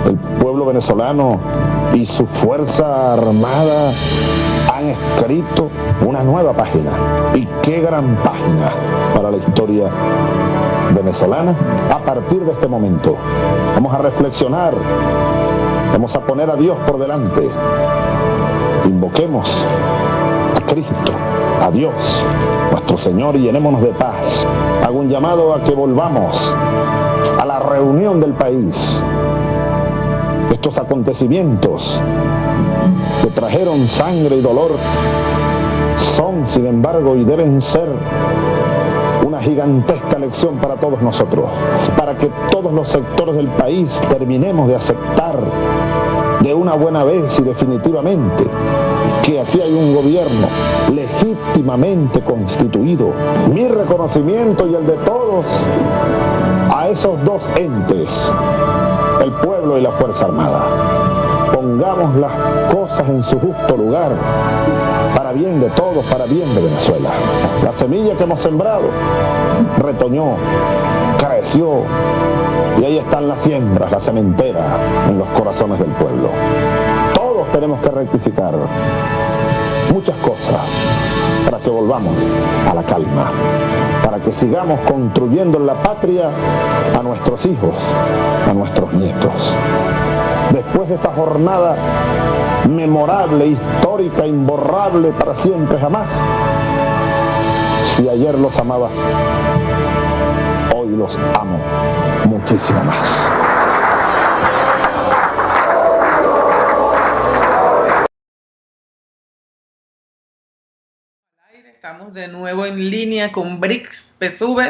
El pueblo venezolano y su fuerza armada han escrito una nueva página. Y qué gran página para la historia venezolana a partir de este momento. Vamos a reflexionar, vamos a poner a Dios por delante. Invoquemos a Cristo, a Dios, nuestro Señor, y llenémonos de paz. Hago un llamado a que volvamos a la reunión del país. Estos acontecimientos que trajeron sangre y dolor son, sin embargo, y deben ser una gigantesca lección para todos nosotros, para que todos los sectores del país terminemos de aceptar de una buena vez y definitivamente que aquí hay un gobierno legítimamente constituido. Mi reconocimiento y el de todos a esos dos entes, el pueblo y la Fuerza Armada. Pongamos las cosas en su justo lugar, para bien de todos, para bien de Venezuela. La semilla que hemos sembrado retoñó, creció, y ahí están las siembras, la sementera en los corazones del pueblo. Todos tenemos que rectificar muchas cosas para que volvamos a la calma, para que sigamos construyendo en la patria a nuestros hijos, a nuestros nietos. Después de esta jornada memorable, histórica, imborrable para siempre jamás, si ayer los amaba, hoy los amo muchísimo más. Estamos de nuevo en línea con BRICS PSUV.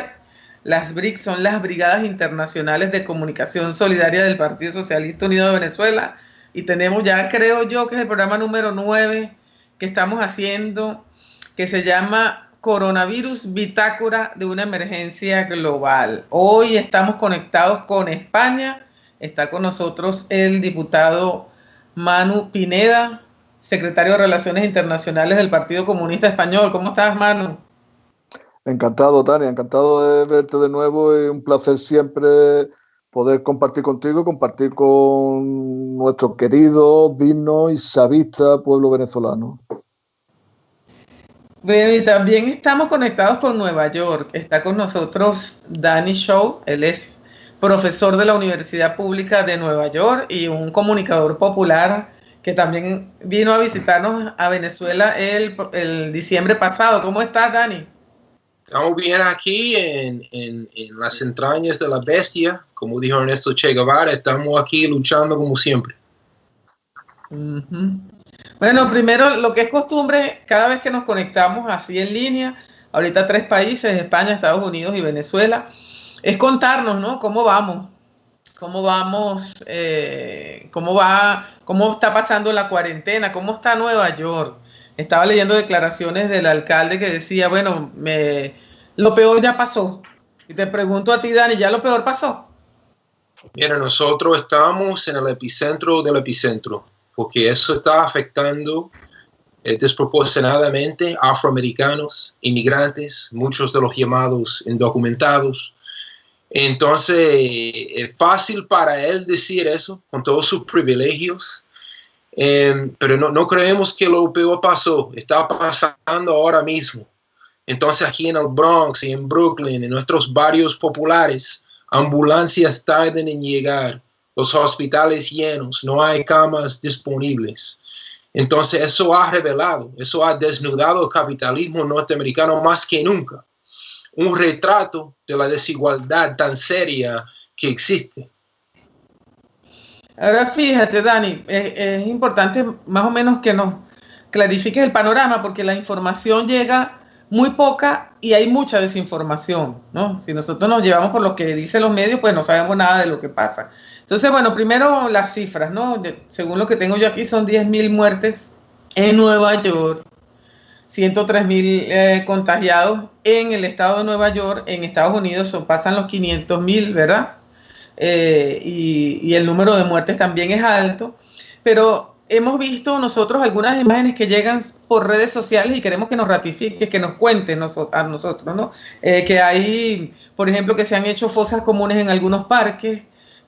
Las BRICS son las Brigadas Internacionales de Comunicación Solidaria del Partido Socialista Unido de Venezuela, y tenemos ya, creo yo, que es el programa número 9 que estamos haciendo, que se llama Coronavirus Bitácora de una Emergencia Global. Hoy estamos conectados con España. Está con nosotros el diputado Manu Pineda, secretario de Relaciones Internacionales del Partido Comunista Español. ¿Cómo estás, Manu? Encantado, Tania, encantado de verte de nuevo, y un placer siempre poder compartir contigo, compartir con nuestro querido, digno y savista pueblo venezolano. Bueno, y también estamos conectados con Nueva York. Está con nosotros Danny Shaw. Él es profesor de la Universidad Pública de Nueva York y un comunicador popular que también vino a visitarnos a Venezuela el diciembre pasado. ¿Cómo estás, Danny? Estamos bien aquí en las entrañas de la bestia, como dijo Ernesto Che Guevara. Estamos aquí luchando como siempre. Bueno, primero, lo que es costumbre, cada vez que nos conectamos así en línea, ahorita 3 países, España, Estados Unidos y Venezuela, es contarnos, ¿no? ¿Cómo vamos? ¿Cómo vamos? ¿Cómo está pasando la cuarentena? ¿Cómo está Nueva York? Estaba leyendo declaraciones del alcalde que decía, bueno, lo peor ya pasó. Y te pregunto a ti, Dani, ¿ya lo peor pasó? Mira, nosotros estamos en el epicentro del epicentro, porque eso está afectando desproporcionadamente a afroamericanos, inmigrantes, muchos de los llamados indocumentados. Entonces, es fácil para él decir eso con todos sus privilegios. Pero no creemos que lo peor pasó, está pasando ahora mismo. Entonces aquí en el Bronx y en Brooklyn, en nuestros barrios populares, ambulancias tardan en llegar, los hospitales llenos, no hay camas disponibles. Entonces eso ha revelado, eso ha desnudado el capitalismo norteamericano más que nunca. Un retrato de la desigualdad tan seria que existe. Ahora fíjate, Dani, es importante más o menos que nos clarifiques el panorama, porque la información llega muy poca y hay mucha desinformación, ¿no? Si nosotros nos llevamos por lo que dicen los medios, pues no sabemos nada de lo que pasa. Entonces, bueno, primero las cifras, ¿no? Según lo que tengo yo aquí, son 10.000 muertes en Nueva York, 103.000 contagiados en el estado de Nueva York. En Estados Unidos pasan los 500.000, ¿verdad? Y el número de muertes también es alto, pero hemos visto nosotros algunas imágenes que llegan por redes sociales y queremos que nos ratifique, que nos cuenten a nosotros, ¿no? Que hay, por ejemplo, que se han hecho fosas comunes en algunos parques,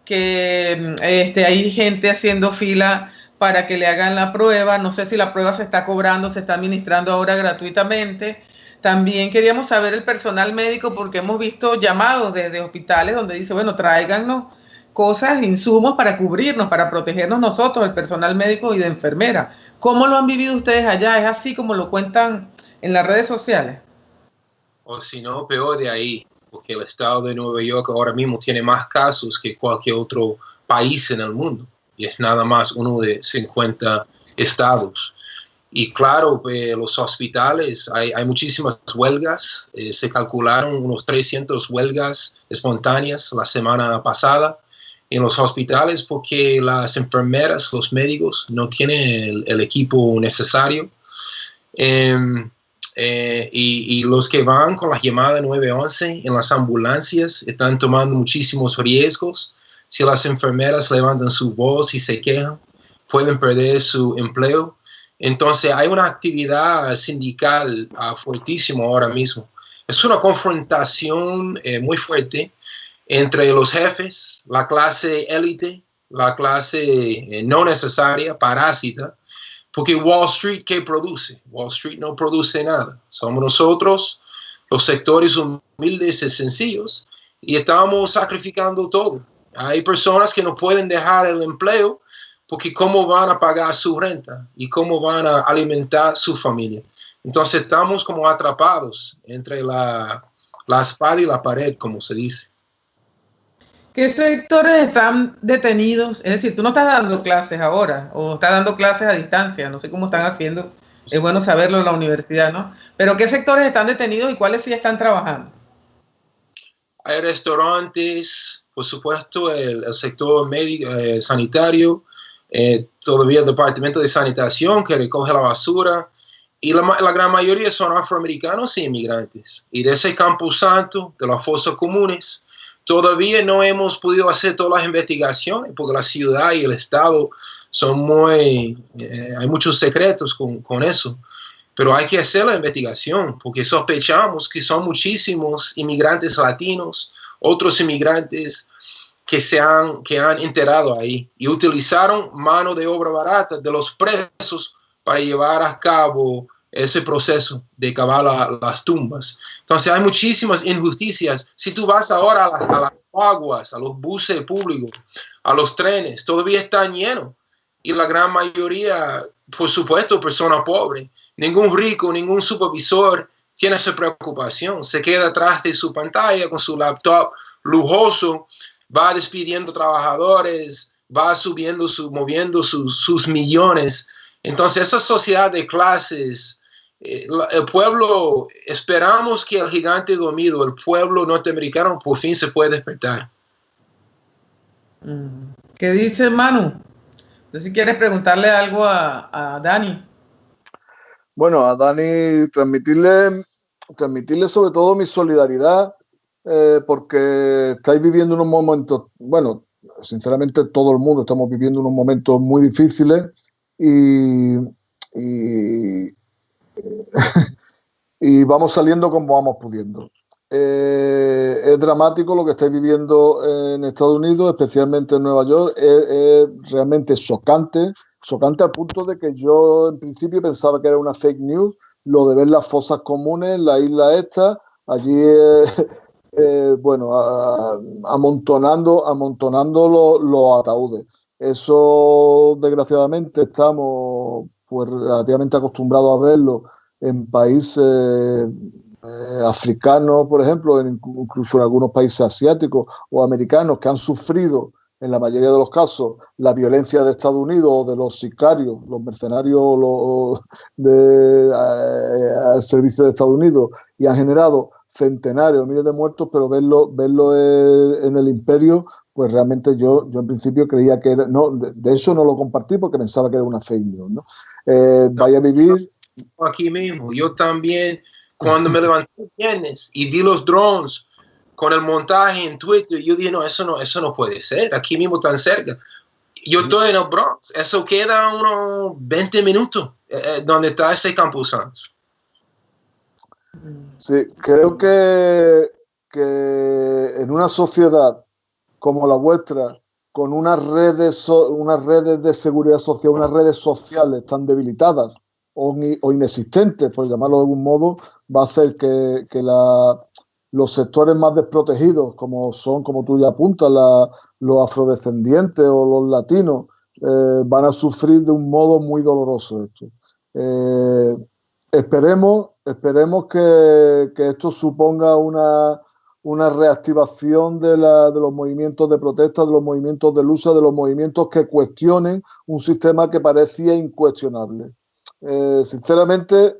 que hay gente haciendo fila para que le hagan la prueba. No sé si la prueba se está cobrando, se está administrando ahora gratuitamente. También queríamos saber el personal médico, porque hemos visto llamados desde hospitales donde dice, bueno, tráiganos cosas, insumos para cubrirnos, para protegernos nosotros, el personal médico y de enfermera. ¿Cómo lo han vivido ustedes allá? ¿Es así como lo cuentan en las redes sociales? O si no, peor de ahí, porque el estado de Nueva York ahora mismo tiene más casos que cualquier otro país en el mundo, y es nada más uno de 50 estados. Y claro, los hospitales, hay muchísimas huelgas, se calcularon unos 300 huelgas espontáneas la semana pasada en los hospitales, porque las enfermeras, los médicos no tienen el equipo necesario. Y los que van con la llamada 911 en las ambulancias están tomando muchísimos riesgos. Si las enfermeras levantan su voz y se quejan, pueden perder su empleo. Entonces hay una actividad sindical fuertísima ahora mismo. Es una confrontación muy fuerte entre los jefes, la clase élite, la clase no necesaria, parásita, porque Wall Street, ¿qué produce? Wall Street no produce nada. Somos nosotros, los sectores humildes y sencillos, y estamos sacrificando todo. Hay personas que no pueden dejar el empleo porque cómo van a pagar su renta y cómo van a alimentar su familia. Entonces estamos como atrapados entre la espada y la pared, como se dice. ¿Qué sectores están detenidos? Es decir, tú no estás dando clases ahora, o estás dando clases a distancia, no sé cómo están haciendo, es bueno saberlo en la universidad, ¿no? Pero ¿qué sectores están detenidos y cuáles sí están trabajando? Hay restaurantes, por supuesto, el sector médico, sanitario, todavía el departamento de sanitación que recoge la basura, y la gran mayoría son afroamericanos e inmigrantes. Y de ese Camposanto, de las fosas comunes, todavía no hemos podido hacer todas las investigaciones porque la ciudad y el estado son muy, hay muchos secretos con eso. Pero hay que hacer la investigación porque sospechamos que son muchísimos inmigrantes latinos, otros inmigrantes que han enterrado ahí y utilizaron mano de obra barata de los presos para llevar a cabo ese proceso de cavar las tumbas. Entonces hay muchísimas injusticias. Si tú vas ahora a las aguas, a los buses públicos, a los trenes, todavía están llenos. Y la gran mayoría, por supuesto, personas pobres. Ningún rico, ningún supervisor tiene esa preocupación. Se queda atrás de su pantalla con su laptop lujoso, va despidiendo trabajadores, va moviendo sus millones. Entonces, esa sociedad de clases, el pueblo, esperamos que el gigante dormido, el pueblo norteamericano, por fin se pueda despertar. ¿Qué dice Manu? No sé si quieres preguntarle algo a Dani. Bueno, a Dani transmitirle sobre todo mi solidaridad, porque estáis viviendo unos momentos, bueno, sinceramente todo el mundo estamos viviendo unos momentos muy difíciles y vamos saliendo como vamos pudiendo. Es dramático lo que estáis viviendo en Estados Unidos, especialmente en Nueva York. Es realmente chocante al punto de que yo en principio pensaba que era una fake news, lo de ver las fosas comunes, la isla esta, allí bueno, amontonando los ataúdes. Eso, desgraciadamente, estamos pues relativamente acostumbrados a verlo en países africanos, por ejemplo, incluso en algunos países asiáticos o americanos que han sufrido, en la mayoría de los casos, la violencia de Estados Unidos o de los sicarios, los mercenarios al servicio de Estados Unidos, y han generado centenarios, miles de muertos, pero verlo en el imperio, pues realmente yo en principio creía que era, no, de eso no lo compartí porque pensaba que era una fake news, ¿no? Vaya a vivir. Aquí mismo, yo también, cuando me levanté el viernes y vi los drones con el montaje en Twitter, yo dije, no, eso no puede ser, aquí mismo tan cerca. Yo estoy en el Bronx, eso queda unos 20 minutos donde está ese Camposanto. Sí, creo que en una sociedad como la vuestra, con unas redes de seguridad social, unas redes sociales tan debilitadas o inexistentes, por llamarlo de algún modo, va a hacer que los sectores más desprotegidos, como son, como tú ya apuntas, los afrodescendientes o los latinos, van a sufrir de un modo muy doloroso esto. Esperemos que esto suponga una reactivación de los movimientos de protesta, de los movimientos de lucha, de los movimientos que cuestionen un sistema que parecía incuestionable. Sinceramente,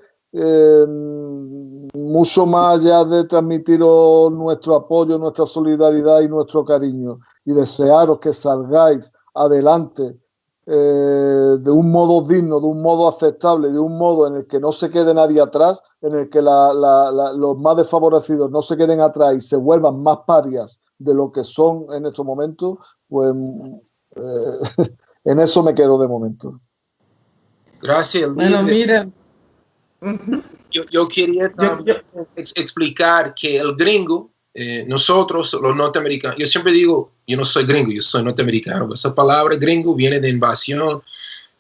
mucho más allá de transmitiros nuestro apoyo, nuestra solidaridad y nuestro cariño y desearos que salgáis adelante de un modo digno, de un modo aceptable, de un modo en el que no se quede nadie atrás, en el que los más desfavorecidos no se queden atrás y se vuelvan más parias de lo que son en estos momentos, pues en eso me quedo de momento. Gracias, bueno, mira. Yo quería también explicar que el gringo, nosotros los norteamericanos, yo siempre digo, yo no soy gringo, yo soy norteamericano. Esa palabra gringo viene de invasiones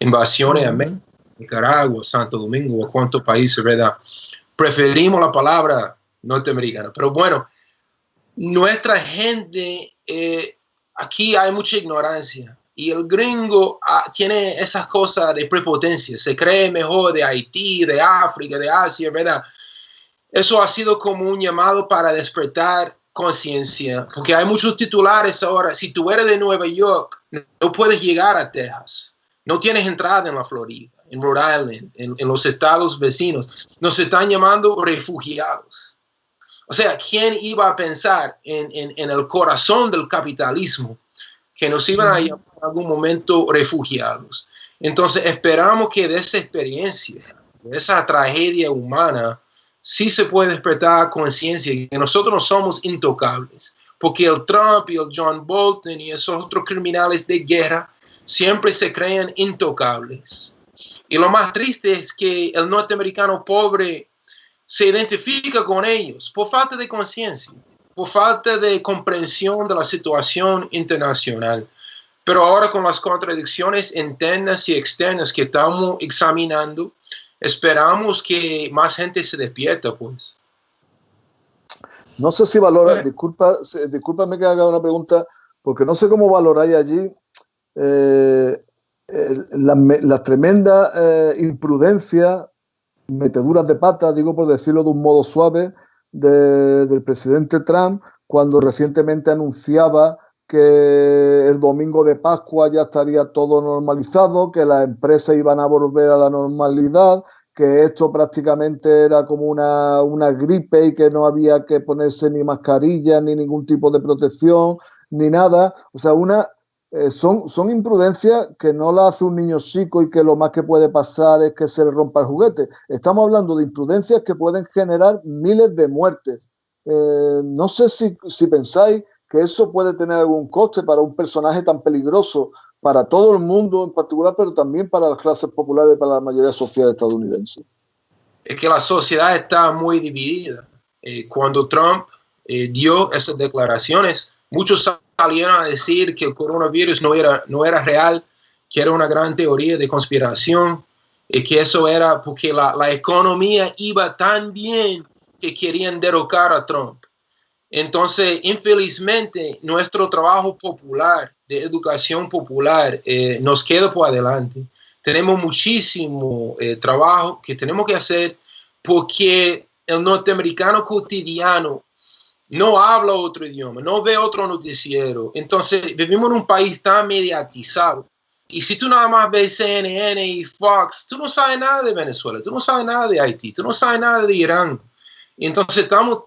a México, Nicaragua, Santo Domingo, a cuántos países, ¿verdad? Preferimos la palabra norteamericana. Pero bueno, nuestra gente, aquí hay mucha ignorancia. Y el gringo tiene esas cosas de prepotencia, se cree mejor de Haití, de África, de Asia, ¿verdad? Eso ha sido como un llamado para despertar conciencia, porque hay muchos titulares ahora. Si tú eres de Nueva York, no puedes llegar a Texas, no tienes entrada en la Florida, en Rhode Island, en los estados vecinos. Nos están llamando refugiados. O sea, ¿quién iba a pensar en el corazón del capitalismo que nos iban a llamar en algún momento refugiados? Entonces esperamos que de esa experiencia, de esa tragedia humana, sí se puede despertar conciencia y que nosotros no somos intocables, porque el Trump y el John Bolton y esos otros criminales de guerra siempre se creen intocables. Y lo más triste es que el norteamericano pobre se identifica con ellos por falta de conciencia, por falta de comprensión de la situación internacional. Pero ahora con las contradicciones internas y externas que estamos examinando, esperamos que más gente se despierta, pues. No sé si valora, discúlpame que haga una pregunta, porque no sé cómo valoráis allí la tremenda imprudencia, meteduras de pata, digo por decirlo de un modo suave, del presidente Trump, cuando recientemente anunciaba que el domingo de Pascua ya estaría todo normalizado, que las empresas iban a volver a la normalidad, que esto prácticamente era como una gripe y que no había que ponerse ni mascarilla, ni ningún tipo de protección, ni nada. O sea, son imprudencias que no la hace un niño chico y que lo más que puede pasar es que se le rompa el juguete. Estamos hablando de imprudencias que pueden generar miles de muertes. No sé si pensáis que eso puede tener algún coste para un personaje tan peligroso para todo el mundo en particular, pero también para las clases populares y para la mayoría social estadounidense. Es que la sociedad está muy dividida. Cuando Trump dio esas declaraciones, muchos salieron a decir que el coronavirus no era real, que era una gran teoría de conspiración, que eso era porque la economía iba tan bien que querían derrocar a Trump. Entonces, infelizmente, nuestro trabajo popular, de educación popular, nos queda por adelante. Tenemos muchísimo trabajo que tenemos que hacer porque el norteamericano cotidiano no habla otro idioma, no ve otro noticiero. Entonces, vivimos en un país tan mediatizado. Y si tú nada más ves CNN y Fox, tú no sabes nada de Venezuela, tú no sabes nada de Haití, tú no sabes nada de Irán. Entonces, estamos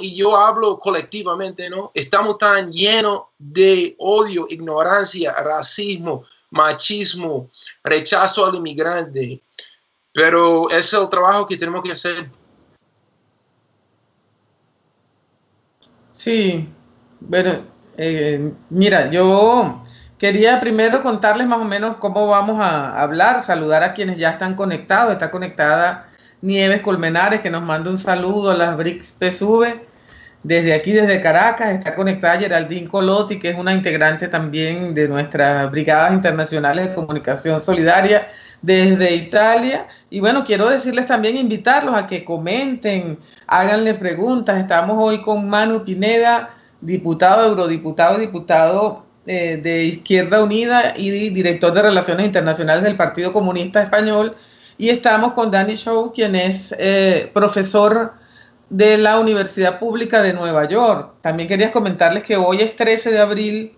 y yo hablo colectivamente, ¿no? Estamos tan llenos de odio, ignorancia, racismo, machismo, rechazo al inmigrante. Pero ese es el trabajo que tenemos que hacer. Sí, bueno, mira, yo quería primero contarles más o menos cómo vamos a hablar, saludar a quienes ya están conectados. Está conectada Nieves Colmenares, que nos manda un saludo a las BRICS PSUV. desde aquí, desde Caracas. Está conectada Geraldine Colotti, que es una integrante también de nuestras brigadas internacionales de comunicación solidaria desde Italia. Y bueno, quiero decirles también, invitarlos a que comenten, háganle preguntas. Estamos hoy con Manu Pineda, diputado, eurodiputado, diputado de Izquierda Unida y director de Relaciones Internacionales del Partido Comunista Español. Y estamos con Danny Shaw, quien es profesor de la Universidad Pública de Nueva York. También quería comentarles que hoy es 13 de abril.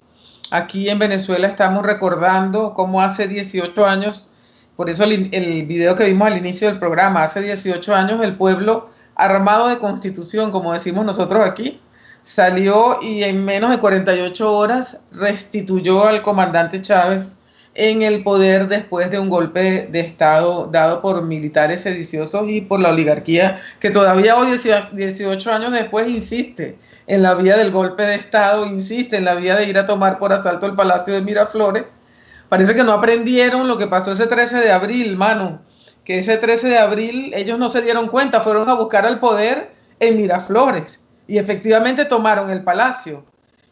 Aquí en Venezuela estamos recordando cómo hace 18 años, por eso el video que vimos al inicio del programa, hace 18 años el pueblo armado de constitución, como decimos nosotros aquí, salió y en menos de 48 horas restituyó al comandante Chávez en el poder después de un golpe de Estado dado por militares sediciosos y por la oligarquía que todavía hoy, 18 años después, insiste en la vía del golpe de Estado, insiste en la vía de ir a tomar por asalto el Palacio de Miraflores. Parece que no aprendieron lo que pasó ese 13 de abril, Manu, que ese 13 de abril ellos no se dieron cuenta, fueron a buscar al poder en Miraflores y efectivamente tomaron el palacio.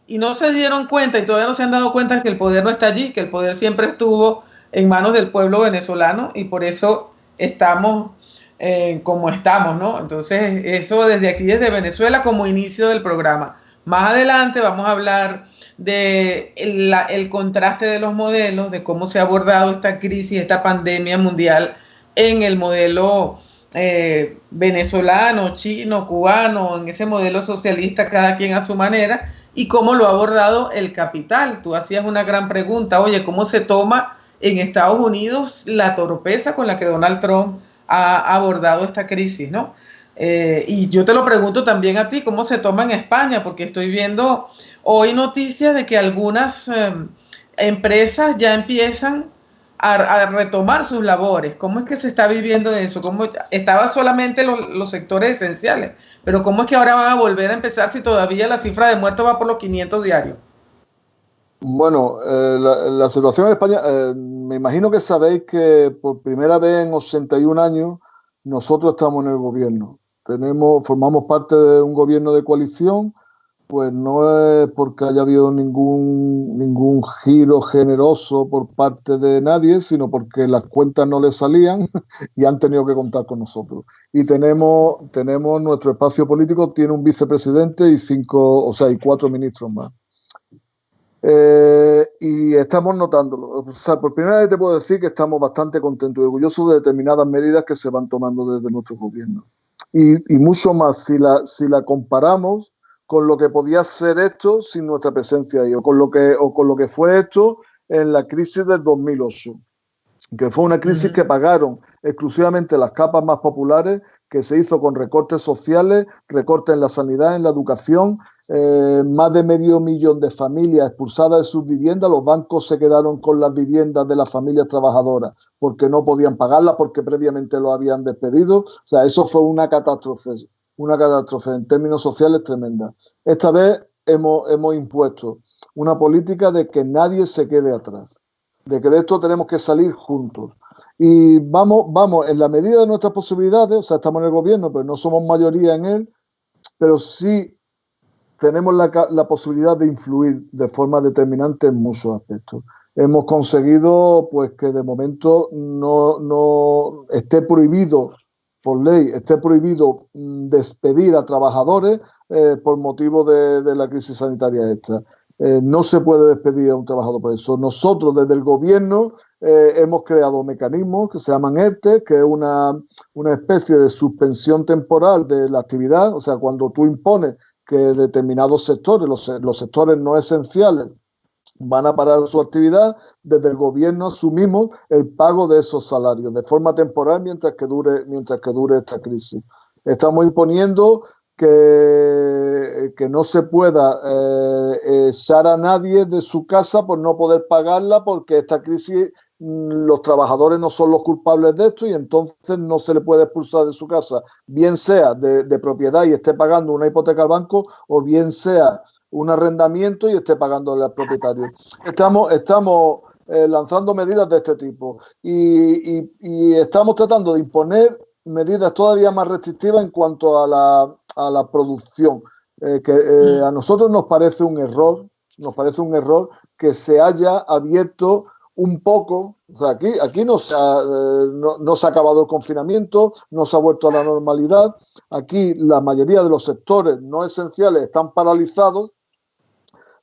Y no se dieron cuenta y todavía no se han dado cuenta que el poder no está allí, que el poder siempre estuvo en manos del pueblo venezolano y por eso estamos como estamos, ¿no? Entonces, eso desde aquí, desde Venezuela, como inicio del programa. Más adelante vamos a hablar de el contraste de los modelos, de cómo se ha abordado esta crisis, esta pandemia mundial en el modelo venezolano, chino, cubano, en ese modelo socialista, cada quien a su manera, y cómo lo ha abordado el capital. Tú hacías una gran pregunta, oye, ¿cómo se toma en Estados Unidos la torpeza con la que Donald Trump ha abordado esta crisis, ¿no? Y yo te lo pregunto también a ti, ¿cómo se toma en España? Porque estoy viendo hoy noticias de que algunas empresas ya empiezan a retomar sus labores. ¿Cómo es que se está viviendo eso? ¿Cómo estaba solamente los sectores esenciales? Pero ¿cómo es que ahora van a volver a empezar si todavía la cifra de muertos va por los 500 diarios? Bueno, la situación en España, me imagino que sabéis que por primera vez en 81 años nosotros estamos en el gobierno. Formamos parte de un gobierno de coalición, pues no es porque haya habido ningún giro generoso por parte de nadie, sino porque las cuentas no les salían y han tenido que contar con nosotros. Y tenemos nuestro espacio político, tiene un vicepresidente y 4 ministros más. Y estamos notándolo. O sea, por primera vez te puedo decir que estamos bastante contentos y orgullosos de determinadas medidas que se van tomando desde nuestro gobierno. Y mucho más si la comparamos con lo que podía ser esto sin nuestra presencia ahí, o con lo que fue esto en la crisis del 2008, que fue una crisis que pagaron exclusivamente las capas más populares, que se hizo con recortes sociales, recortes en la sanidad, en la educación, más de 500.000 de familias expulsadas de sus viviendas. Los bancos se quedaron con las viviendas de las familias trabajadoras porque no podían pagarlas, porque previamente lo habían despedido. O sea, eso fue una catástrofe en términos sociales tremenda. Esta vez hemos impuesto una política de que nadie se quede atrás, de que de esto tenemos que salir juntos. Y vamos, en la medida de nuestras posibilidades, o sea, estamos en el gobierno, pero no somos mayoría en él, pero sí tenemos la posibilidad de influir de forma determinante en muchos aspectos. Hemos conseguido pues que de momento no esté prohibido, por ley, esté prohibido despedir a trabajadores por motivo de la crisis sanitaria esta. No se puede despedir a un trabajador por eso. Nosotros desde el gobierno hemos creado mecanismos que se llaman ERTE, que es una especie de suspensión temporal de la actividad. O sea, cuando tú impones que determinados sectores, los sectores no esenciales, van a parar su actividad, desde el gobierno asumimos el pago de esos salarios de forma temporal mientras que dure esta crisis. Estamos imponiendo que no se pueda echar a nadie de su casa por no poder pagarla, porque esta crisis los trabajadores no son los culpables de esto y entonces no se le puede expulsar de su casa, bien sea de propiedad y esté pagando una hipoteca al banco, o bien sea un arrendamiento y esté pagándole al propietario. Estamos lanzando medidas de este tipo y estamos tratando de imponer medidas todavía más restrictivas en cuanto a la producción. A nosotros nos parece un error que se haya abierto un poco. O sea, aquí no se ha acabado el confinamiento, no se ha vuelto a la normalidad. Aquí la mayoría de los sectores no esenciales están paralizados.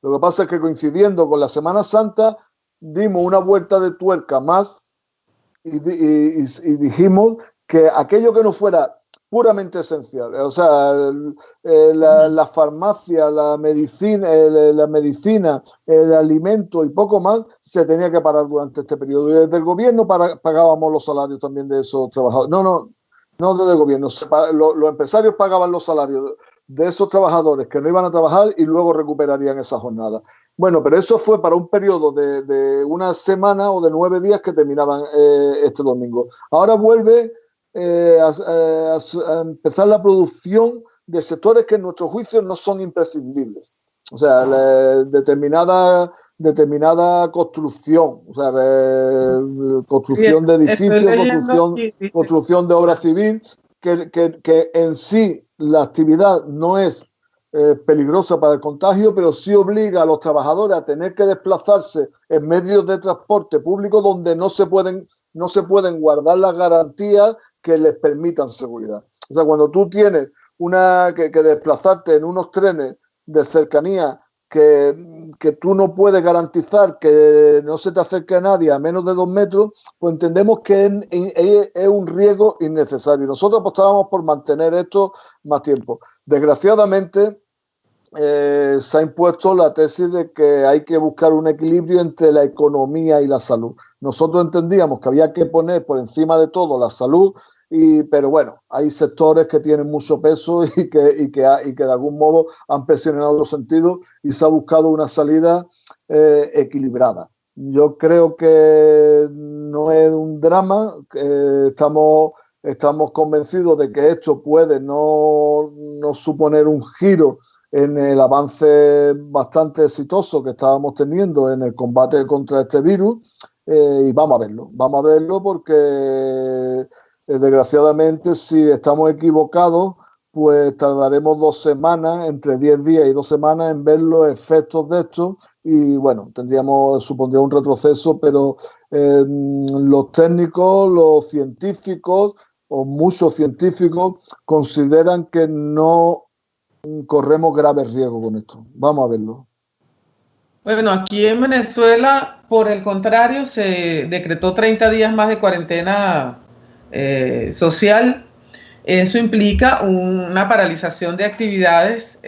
Lo que pasa es que, coincidiendo con la Semana Santa, dimos una vuelta de tuerca más y dijimos que aquello que no fuera puramente esencial, o sea, la farmacia, la medicina, el alimento y poco más, se tenía que parar durante este periodo. Y desde el gobierno pagábamos los salarios también de esos trabajadores. No desde el gobierno. Los empresarios pagaban los salarios de esos trabajadores que no iban a trabajar y luego recuperarían esa jornada. Bueno, pero eso fue para un periodo de una semana o de 9 días que terminaban este domingo. Ahora vuelve a empezar la producción de sectores que en nuestro juicio no son imprescindibles. O sea, determinada construcción, o sea, construcción de edificios, construcción de obra civil, que en sí la actividad no es peligrosa para el contagio, pero sí obliga a los trabajadores a tener que desplazarse en medios de transporte público donde no se pueden guardar las garantías que les permitan seguridad. O sea, cuando tú tienes que desplazarte en unos trenes de cercanía que tú no puedes garantizar que no se te acerque a nadie a menos de 2 metros, pues entendemos que es un riesgo innecesario. Nosotros apostábamos por mantener esto más tiempo. Desgraciadamente, se ha impuesto la tesis de que hay que buscar un equilibrio entre la economía y la salud. Nosotros entendíamos que había que poner por encima de todo la salud, pero bueno, hay sectores que tienen mucho peso y que de algún modo han presionado los sentidos y se ha buscado una salida equilibrada. Yo creo que no es un drama, estamos convencidos de que esto puede no suponer un giro en el avance bastante exitoso que estábamos teniendo en el combate contra este virus, y vamos a verlo porque desgraciadamente, si estamos equivocados, pues tardaremos 2 semanas, entre 10 días y 2 semanas, en ver los efectos de esto y bueno, supondría un retroceso, pero los técnicos, los científicos o muchos científicos consideran que no corremos graves riesgos con esto. Vamos a verlo. Bueno, aquí en Venezuela, por el contrario, se decretó 30 días más de cuarentena social. Eso implica una paralización de actividades,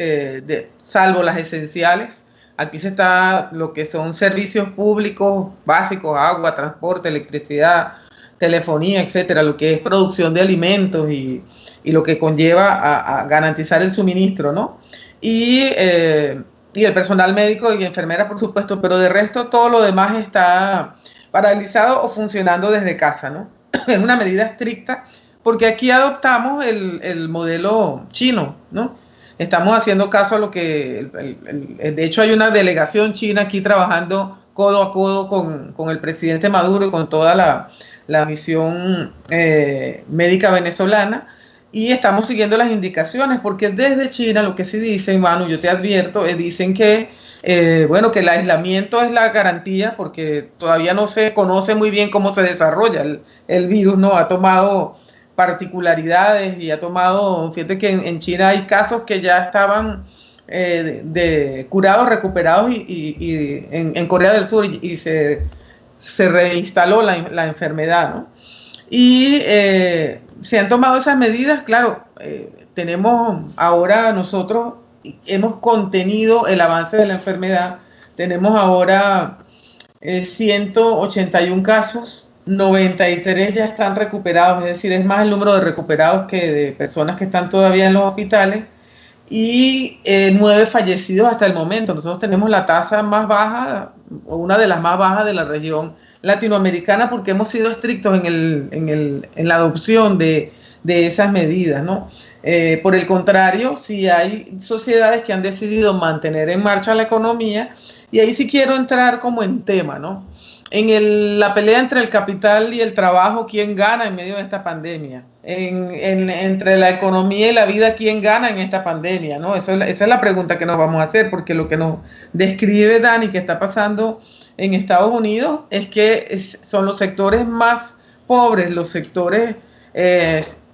salvo las esenciales. Aquí se está lo que son servicios públicos básicos, agua, transporte, electricidad, telefonía, etcétera, lo que es producción de alimentos y lo que conlleva a garantizar el suministro, ¿no? Y el personal médico y enfermera, por supuesto, pero de resto todo lo demás está paralizado o funcionando desde casa, ¿no? Es una medida estricta porque aquí adoptamos el modelo chino, ¿no? Estamos haciendo caso a lo que, de hecho hay una delegación china aquí trabajando codo a codo con el presidente Maduro y con toda la misión médica venezolana, y estamos siguiendo las indicaciones, porque desde China lo que sí dicen, Manu, yo te advierto, dicen que bueno, que el aislamiento es la garantía, porque todavía no se conoce muy bien cómo se desarrolla el virus, ¿no? Ha tomado particularidades y ha tomado, fíjate que en China hay casos que ya estaban de curados, recuperados, y en Corea del Sur y se reinstaló la enfermedad, ¿no? Y se han tomado esas medidas, claro, tenemos ahora nosotros, hemos contenido el avance de la enfermedad, tenemos ahora 181 casos, 93 ya están recuperados, es decir, es más el número de recuperados que de personas que están todavía en los hospitales, y 9 fallecidos hasta el momento. Nosotros tenemos la tasa más baja, o una de las más bajas de la región latinoamericana, porque hemos sido estrictos en la adopción de esas medidas, ¿no? Por el contrario, sí hay sociedades que han decidido mantener en marcha la economía Y ahí sí quiero entrar como en tema, ¿no? La pelea entre el capital y el trabajo, ¿quién gana en medio de esta pandemia? Entre la economía y la vida, ¿quién gana en esta pandemia? ¿No? Esa es la pregunta que nos vamos a hacer, porque lo que nos describe Dani que está pasando en Estados Unidos es que son los sectores más pobres, los sectores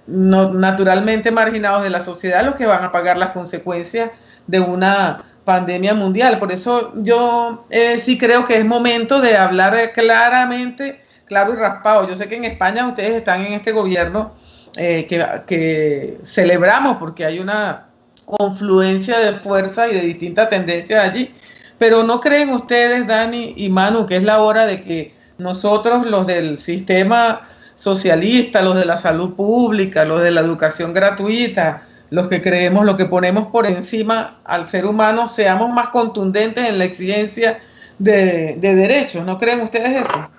naturalmente marginados de la sociedad, los que van a pagar las consecuencias de una pandemia mundial. Por eso yo sí creo que es momento de hablar claramente, claro y raspado. Yo sé que en España ustedes están en este gobierno que celebramos porque hay una confluencia de fuerza y de distintas tendencias allí. Pero ¿no creen ustedes, Dani y Manu, que es la hora de que nosotros, los del sistema socialista, los de la salud pública, los de la educación gratuita, los que creemos, lo que ponemos por encima al ser humano, seamos más contundentes en la exigencia de derechos? ¿No creen ustedes eso?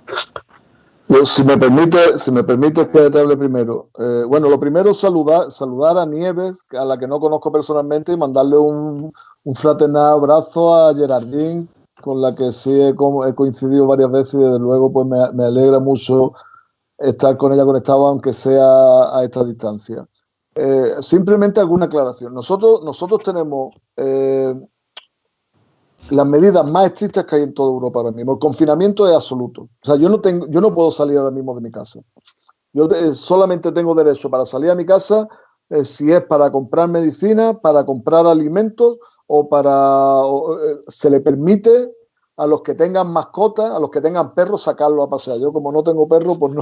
Yo, si me permite que te hable primero. Bueno, lo primero, saludar a Nieves, a la que no conozco personalmente, y mandarle un fraternal abrazo a Gerardine, con la que sí he coincidido varias veces, y desde luego pues me alegra mucho estar con ella conectado, aunque sea a esta distancia. Simplemente alguna aclaración. Nosotros tenemos las medidas más estrictas que hay en toda Europa ahora mismo. El confinamiento es absoluto. O sea, yo no puedo salir ahora mismo de mi casa. Yo solamente tengo derecho para salir a mi casa si es para comprar medicina, para comprar alimentos se le permite a los que tengan mascotas, a los que tengan perros, sacarlo a pasear. Yo, como no tengo perro, pues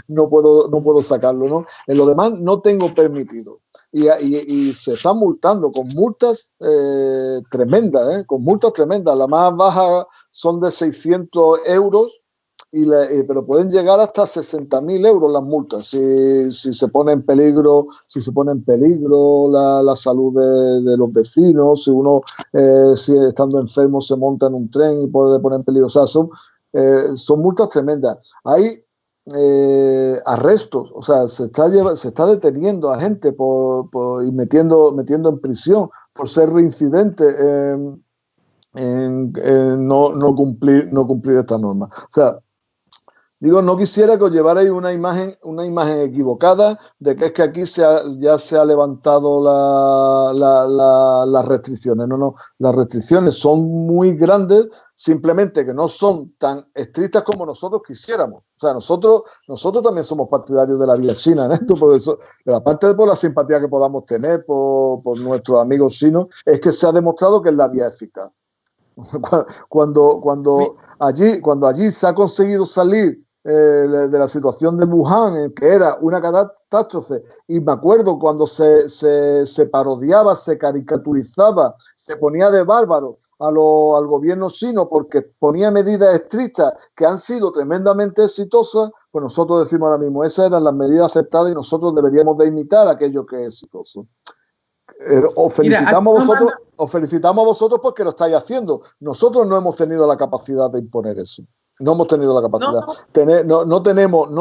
no puedo sacarlo, ¿no? En lo demás no tengo permitido. Y se están multando con multas tremendas, con multas tremendas. La más baja son de 600 euros, pero pueden llegar hasta 60.000 euros las multas si se pone en peligro, la salud de los vecinos, si uno si estando enfermo se monta en un tren y puede poner en peligro. O sea, son multas tremendas. Hay arrestos, o sea, se está deteniendo a gente y metiendo en prisión por ser reincidente en no cumplir esta norma. O sea, digo, no quisiera que os llevarais una imagen equivocada de que es que aquí ya se ha levantado las restricciones. No, las restricciones son muy grandes, simplemente que no son tan estrictas como nosotros quisiéramos. O sea, nosotros también somos partidarios de la vía china en esto, por eso, pero aparte de por la simpatía que podamos tener por nuestros amigos chinos, es que se ha demostrado que es la vía eficaz. Cuando allí se ha conseguido salir de la situación de Wuhan, que era una catástrofe, y me acuerdo cuando se parodiaba, se caricaturizaba, se ponía de bárbaro al gobierno chino porque ponía medidas estrictas que han sido tremendamente exitosas, pues nosotros decimos ahora mismo, esas eran las medidas aceptadas y nosotros deberíamos de imitar aquello que es exitoso. Os felicitamos a vosotros porque lo estáis haciendo. Nosotros no hemos tenido la capacidad de imponer eso. No hemos tenido la capacidad. No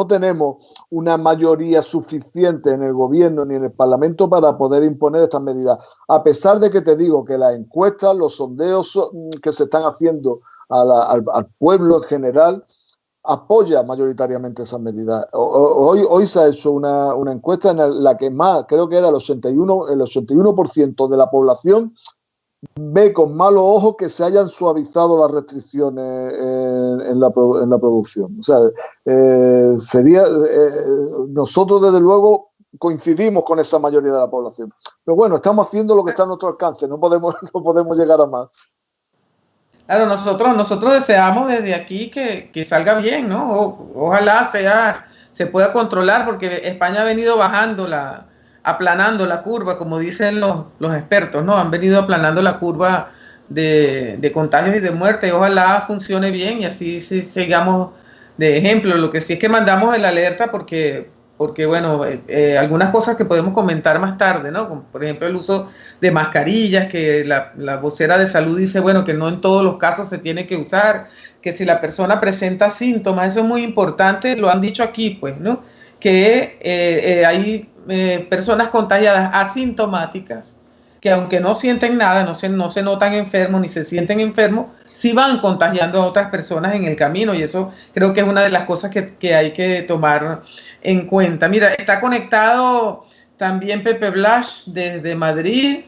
tenemos una mayoría suficiente en el gobierno ni en el Parlamento para poder imponer estas medidas. A pesar de que te digo que las encuestas, los sondeos que se están haciendo al pueblo en general, apoya mayoritariamente esas medidas. Hoy se ha hecho una encuesta en la que más, creo que era el 81% de la población ve con malos ojos que se hayan suavizado las restricciones en la producción. O sea, nosotros desde luego coincidimos con esa mayoría de la población. Pero bueno, estamos haciendo lo que está a nuestro alcance, no podemos llegar a más. Claro, nosotros deseamos desde aquí que salga bien, ¿no? Ojalá se pueda controlar, porque España ha venido aplanando la curva, como dicen los expertos, ¿no? Han venido aplanando la curva de contagios y de muerte, y ojalá funcione bien y así sigamos de ejemplo. Lo que sí es que mandamos el alerta porque bueno, algunas cosas que podemos comentar más tarde, ¿no? Como por ejemplo el uso de mascarillas, que la vocera de salud dice, bueno, que no en todos los casos se tiene que usar, que si la persona presenta síntomas, eso es muy importante, lo han dicho aquí, pues, ¿no? Que hay personas contagiadas asintomáticas que aunque no sienten nada, no se notan enfermos ni se sienten enfermos, sí van contagiando a otras personas en el camino, y eso creo que es una de las cosas que hay que tomar en cuenta. Mira, está conectado también Pepe Blas desde Madrid.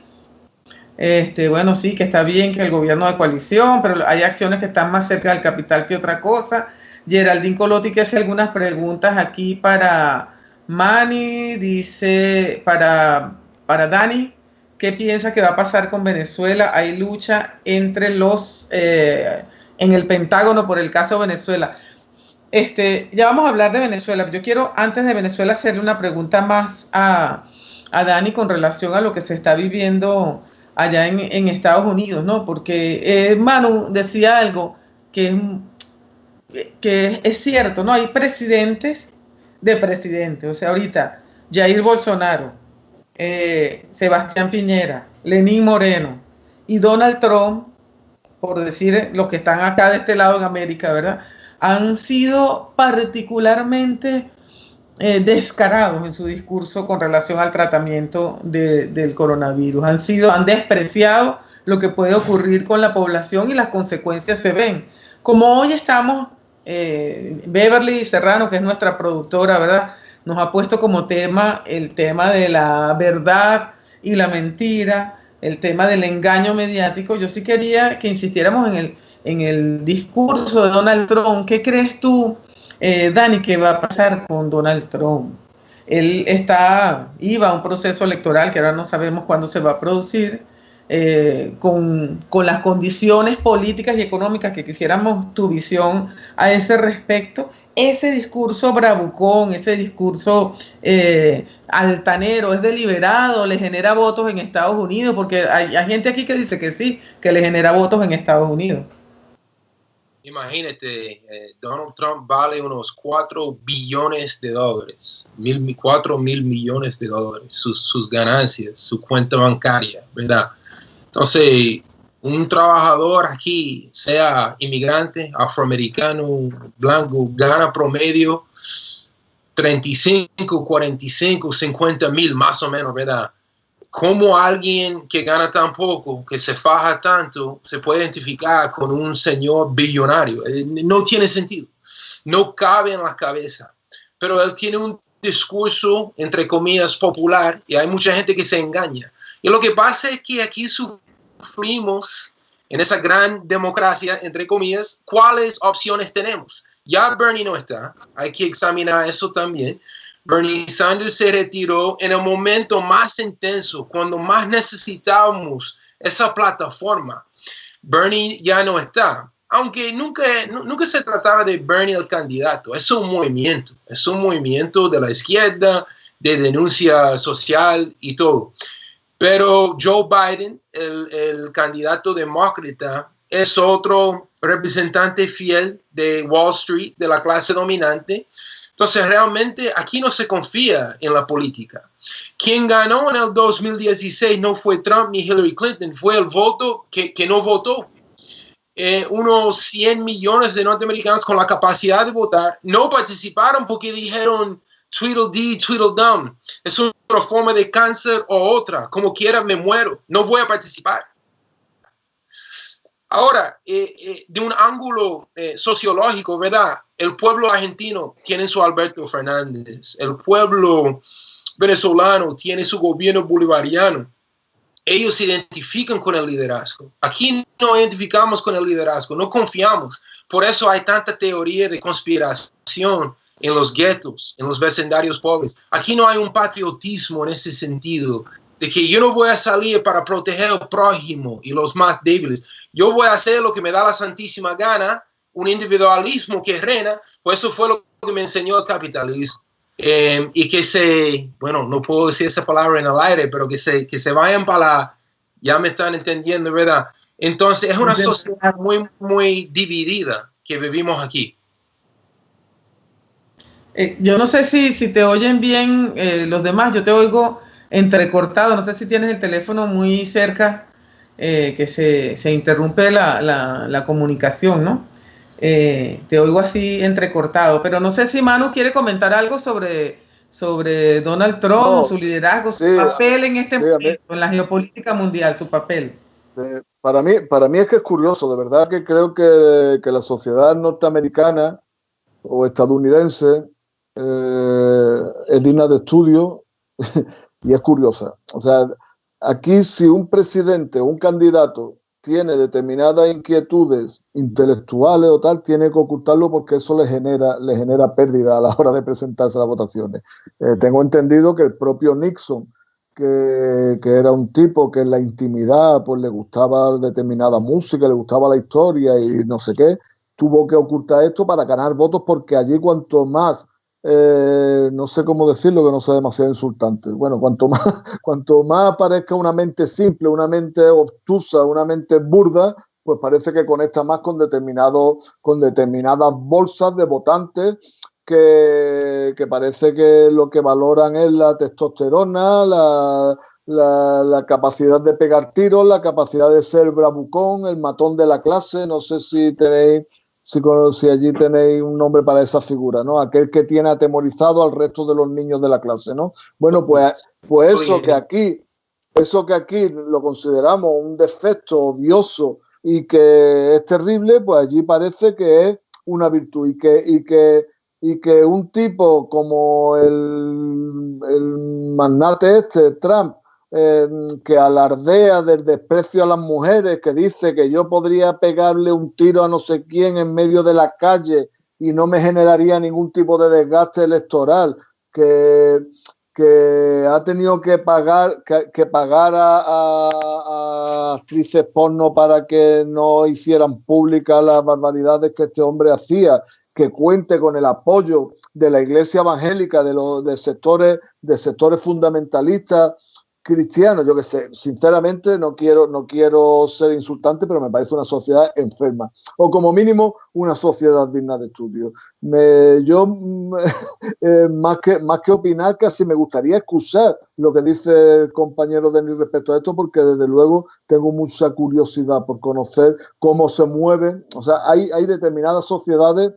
Bueno, sí, que está bien que el gobierno de coalición, pero hay acciones que están más cerca del capital que otra cosa. Geraldine Colotti que hace algunas preguntas aquí para Manny, dice para Dani, ¿qué piensa que va a pasar con Venezuela? Hay lucha entre en el Pentágono por el caso Venezuela. Ya vamos a hablar de Venezuela. Yo quiero, antes de Venezuela, hacerle una pregunta más a Dani con relación a lo que se está viviendo allá en Estados Unidos, ¿no? Porque Manu decía algo que es cierto, ¿no? Hay presidentes de presidentes. O sea, ahorita Jair Bolsonaro, Sebastián Piñera, Lenín Moreno y Donald Trump, por decir los que están acá de este lado en América, ¿verdad?, han sido particularmente descarados en su discurso con relación al tratamiento del coronavirus. Han despreciado lo que puede ocurrir con la población y las consecuencias se ven. Como hoy estamos, Beverly Serrano, que es nuestra productora, ¿verdad?, nos ha puesto como tema el tema de la verdad y la mentira, el tema del engaño mediático. Yo sí quería que insistiéramos en el discurso de Donald Trump. ¿Qué crees tú, Dani, que va a pasar con Donald Trump? Él iba a un proceso electoral que ahora no sabemos cuándo se va a producir, con las condiciones políticas y económicas que quisiéramos tu visión a ese respecto. Ese discurso bravucón, ese discurso altanero, ¿es deliberado? ¿Le genera votos en Estados Unidos? Porque hay gente aquí que dice que sí, que le genera votos en Estados Unidos. Imagínate, Donald Trump vale unos 4 billones de dólares, 4 mil millones de dólares, sus ganancias, su cuenta bancaria, ¿verdad? Entonces, un trabajador aquí, sea inmigrante, afroamericano, blanco, gana promedio 35, 45, 50 mil más o menos, ¿verdad? ¿Cómo alguien que gana tan poco, que se faja tanto, se puede identificar con un señor billonario? No tiene sentido, no cabe en la cabeza. Pero él tiene un discurso, entre comillas, popular, y hay mucha gente que se engaña. Y lo que pasa es que aquí sufrimos en esa gran democracia, entre comillas, ¿cuáles opciones tenemos? Ya Bernie no está, hay que examinar eso también. Bernie Sanders se retiró en el momento más intenso, cuando más necesitábamos esa plataforma. Bernie ya no está, aunque nunca se trataba de Bernie el candidato. Es un movimiento de la izquierda, de denuncia social y todo. Pero Joe Biden, el candidato demócrata, es otro representante fiel de Wall Street, de la clase dominante. Entonces, realmente aquí no se confía en la política. Quien ganó en el 2016 no fue Trump ni Hillary Clinton, fue el voto que no votó. Unos 100 millones de norteamericanos con la capacidad de votar no participaron porque dijeron Tweedledee, Tweedledum. Es una forma de cáncer o otra. Como quiera me muero. No voy a participar. Ahora, de un ángulo sociológico, ¿verdad? El pueblo argentino tiene su Alberto Fernández. El pueblo venezolano tiene su gobierno bolivariano. Ellos se identifican con el liderazgo. Aquí no identificamos con el liderazgo, no confiamos. Por eso hay tanta teoría de conspiración en los guetos, en los vecindarios pobres. Aquí no hay un patriotismo en ese sentido, de que yo no voy a salir para proteger al prójimo y los más débiles. Yo voy a hacer lo que me da la santísima gana, un individualismo que reina, pues eso fue lo que me enseñó el capitalismo. Y que no puedo decir esa palabra en el aire, pero que se vayan ya me están entendiendo, ¿verdad? Entonces es una sociedad muy, muy dividida que vivimos aquí. Yo no sé si te oyen bien los demás, yo te oigo entrecortado, no sé si tienes el teléfono muy cerca, que se interrumpe la comunicación, ¿no? Te oigo así entrecortado, pero no sé si Manu quiere comentar algo sobre sobre Donald Trump, su liderazgo, su papel en este momento, en la geopolítica mundial, su papel. Para mí es que es curioso, de verdad que creo que la sociedad norteamericana o estadounidense es digna de estudio y es curiosa. O sea, aquí si un presidente o un candidato tiene determinadas inquietudes intelectuales o tal, tiene que ocultarlo porque eso le genera pérdida a la hora de presentarse a las votaciones. Tengo entendido que el propio Nixon, que era un tipo que en la intimidad pues le gustaba determinada música, le gustaba la historia y no sé qué, tuvo que ocultar esto para ganar votos, porque allí cuanto más, no sé cómo decirlo, que no sea demasiado insultante, bueno, cuanto más parezca una mente simple, una mente obtusa, una mente burda, pues parece que conecta más con determinadas bolsas de votantes que parece que lo que valoran es la testosterona, la capacidad de pegar tiros, la capacidad de ser bravucón, el matón de la clase. No sé si allí tenéis un nombre para esa figura, ¿no? Aquel que tiene atemorizado al resto de los niños de la clase, ¿no? Bueno, pues eso que aquí lo consideramos un defecto odioso y que es terrible, pues allí parece que es una virtud, y que un tipo como el magnate Trump, que alardea del desprecio a las mujeres, que dice que yo podría pegarle un tiro a no sé quién en medio de la calle y no me generaría ningún tipo de desgaste electoral, que ha tenido que pagar a actrices porno para que no hicieran públicas las barbaridades que este hombre hacía, que cuente con el apoyo de la Iglesia evangélica, de sectores fundamentalistas cristianos. Yo que sé, sinceramente no quiero ser insultante, pero me parece una sociedad enferma, o como mínimo una sociedad digna de estudio. Más que opinar, casi me gustaría excusar lo que dice el compañero Denis respecto a esto, porque desde luego tengo mucha curiosidad por conocer cómo se mueven. O sea, hay determinadas sociedades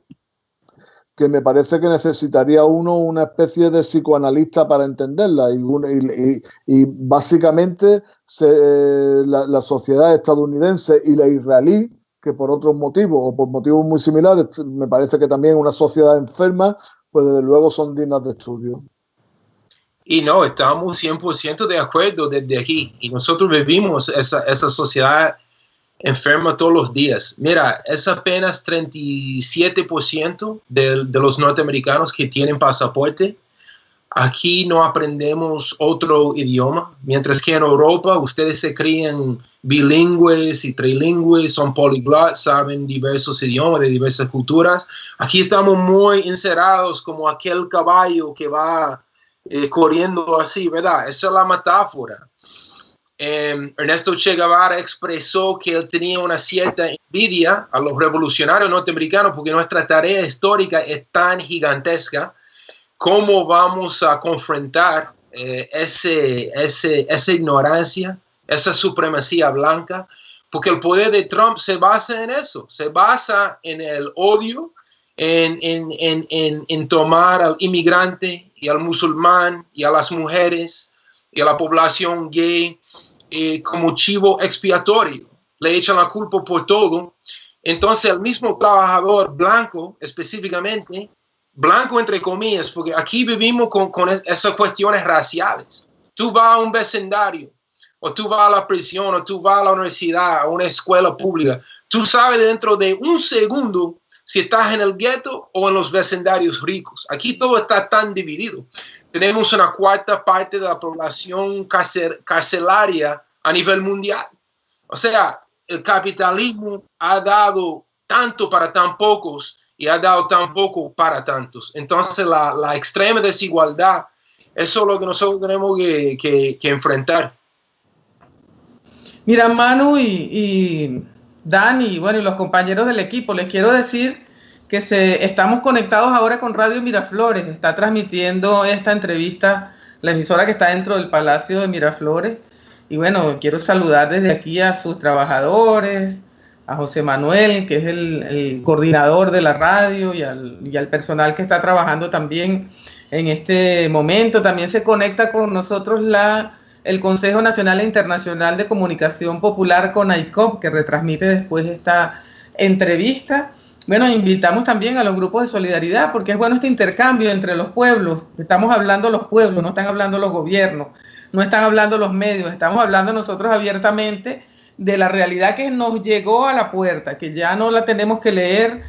que me parece que necesitaría una especie de psicoanalista para entenderla, y básicamente la sociedad estadounidense y la israelí, que por otros motivos o por motivos muy similares me parece que también una sociedad enferma, pues desde luego son dignas de estudio. Y no, estamos 100% de acuerdo desde aquí, y nosotros vivimos esa sociedad enferma todos los días. Mira, es apenas 37% de los norteamericanos que tienen pasaporte. Aquí no aprendemos otro idioma, mientras que en Europa ustedes se crían bilingües y trilingües, son políglotas, saben diversos idiomas de diversas culturas. Aquí estamos muy encerrados como aquel caballo que va corriendo así, ¿verdad? Esa es la metáfora. Ernesto Che Guevara expresó que él tenía una cierta envidia a los revolucionarios norteamericanos porque nuestra tarea histórica es tan gigantesca. ¿Cómo vamos a confrontar esa ignorancia, esa supremacía blanca? Porque el poder de Trump se basa en eso, se basa en el odio, en tomar al inmigrante y al musulmán y a las mujeres y a la población gay como chivo expiatorio. Le echan la culpa por todo. Entonces el mismo trabajador blanco, específicamente, blanco entre comillas, porque aquí vivimos con esas cuestiones raciales. Tú vas a un vecindario, o tú vas a la prisión, o tú vas a la universidad, a una escuela pública. Tú sabes dentro de un segundo si estás en el gueto o en los vecindarios ricos. Aquí todo está tan dividido. Tenemos una cuarta parte de la población carcelaria a nivel mundial. O sea, el capitalismo ha dado tanto para tan pocos y ha dado tan poco para tantos. Entonces, la extrema desigualdad, eso es lo que nosotros tenemos que enfrentar. Mira, Manu y Dani, bueno, y los compañeros del equipo, les quiero decir que estamos conectados ahora con Radio Miraflores. Está transmitiendo esta entrevista la emisora que está dentro del Palacio de Miraflores. Y bueno, quiero saludar desde aquí a sus trabajadores, a José Manuel, que es el coordinador de la radio, y al personal que está trabajando también en este momento. También se conecta con nosotros el Consejo Nacional e Internacional de Comunicación Popular, CONAICOP, que retransmite después esta entrevista. Bueno, invitamos también a los grupos de solidaridad, porque es bueno este intercambio entre los pueblos. Estamos hablando los pueblos, no están hablando los gobiernos, no están hablando los medios, estamos hablando nosotros abiertamente de la realidad que nos llegó a la puerta, que ya no la tenemos que leer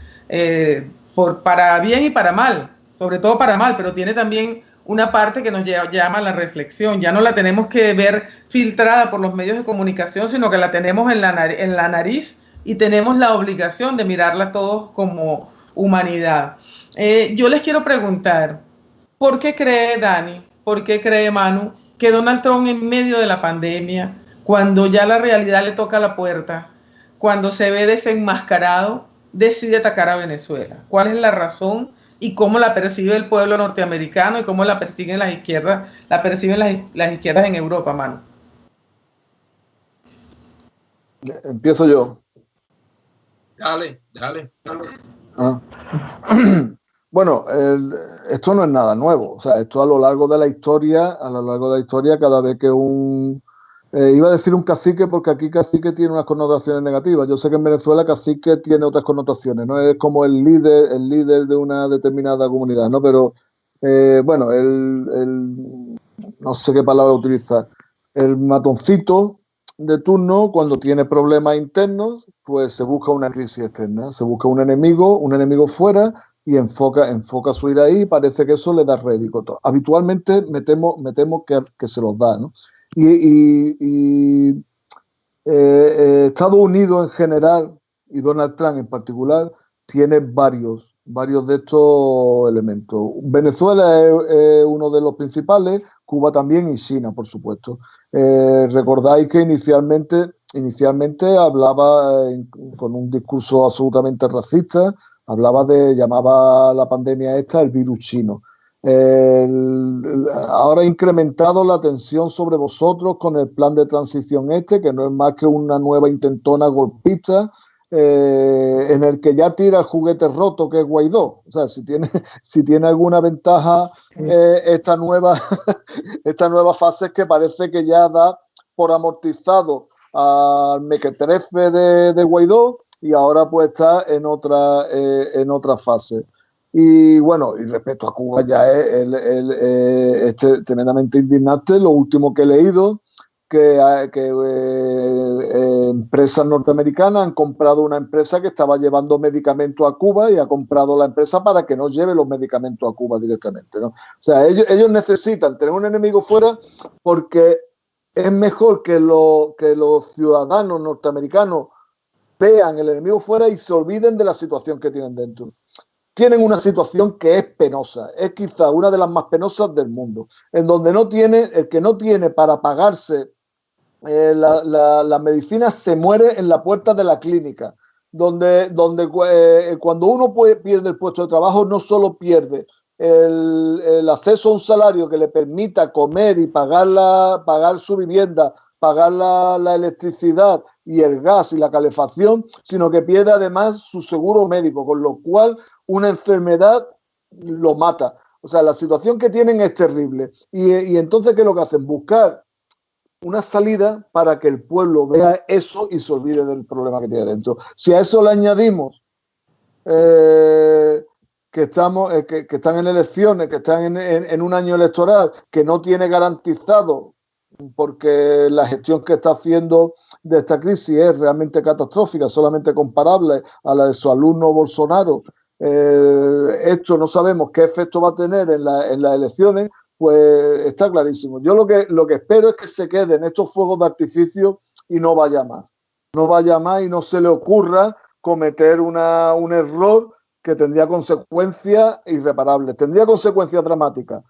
para bien y para mal, sobre todo para mal, pero tiene también una parte que nos llama a la reflexión. Ya no la tenemos que ver filtrada por los medios de comunicación, sino que la tenemos en la nariz y tenemos la obligación de mirarla todos como humanidad. Yo les quiero preguntar, ¿por qué cree Dani, por qué cree Manu que Donald Trump, en medio de la pandemia, cuando ya la realidad le toca la puerta, cuando se ve desenmascarado, decide atacar a Venezuela? ¿Cuál es la razón y cómo la percibe el pueblo norteamericano y cómo la persiguen las izquierdas, la perciben las izquierdas en Europa, Manu? Empiezo yo. Dale. Ah. Bueno, esto no es nada nuevo. O sea, esto a lo largo de la historia, cada vez que iba a decir un cacique, porque aquí cacique tiene unas connotaciones negativas. Yo sé que en Venezuela cacique tiene otras connotaciones, no es como el líder de una determinada comunidad, ¿no? Pero bueno, no sé qué palabra utilizar. El matoncito de turno, cuando tiene problemas internos, pues se busca una crisis externa, se busca un enemigo fuera y enfoca su ira ahí, y parece que eso le da rédito. Habitualmente me temo que se los da, ¿no? Estados Unidos en general y Donald Trump en particular tiene varios de estos elementos. Venezuela es uno de los principales, Cuba también y China, por supuesto. Recordáis que inicialmente hablaba con un discurso absolutamente racista, llamaba a la pandemia esta el virus chino. Ahora ha incrementado la tensión sobre vosotros con el plan de transición que no es más que una nueva intentona golpista, en el que ya tira el juguete roto que es Guaidó. O sea, si tiene alguna ventaja esta nueva fase, es que parece que ya da por amortizado al mequetrefe de Guaidó y ahora pues está en otra fase. Y bueno, y respecto a Cuba ya es tremendamente indignante. Lo último que he leído, que empresas norteamericanas han comprado una empresa que estaba llevando medicamentos a Cuba y ha comprado la empresa para que no lleve los medicamentos a Cuba directamente, ¿no? O sea, ellos necesitan tener un enemigo fuera, porque es mejor que los ciudadanos norteamericanos vean el enemigo fuera y se olviden de la situación que tienen dentro. Tienen una situación que es penosa, es quizá una de las más penosas del mundo, en donde el que no tiene para pagarse la medicina se muere en la puerta de la clínica, donde cuando uno pierde el puesto de trabajo, no solo pierde el acceso a un salario que le permita comer y pagar su vivienda, pagar la electricidad y el gas y la calefacción, sino que pierde además su seguro médico, con lo cual una enfermedad lo mata. O sea, la situación que tienen es terrible. Y entonces, ¿qué es lo que hacen? Buscar una salida para que el pueblo vea eso y se olvide del problema que tiene dentro. Si a eso le añadimos que están en elecciones, que están en un año electoral, que no tiene garantizado, porque la gestión que está haciendo de esta crisis es realmente catastrófica, solamente comparable a la de su alumno Bolsonaro. Esto no sabemos qué efecto va a tener en las elecciones, pues está clarísimo. Yo lo que espero es que se queden estos fuegos de artificio y no vaya más. No vaya más y no se le ocurra cometer un error que tendría consecuencias irreparables, tendría consecuencias dramáticas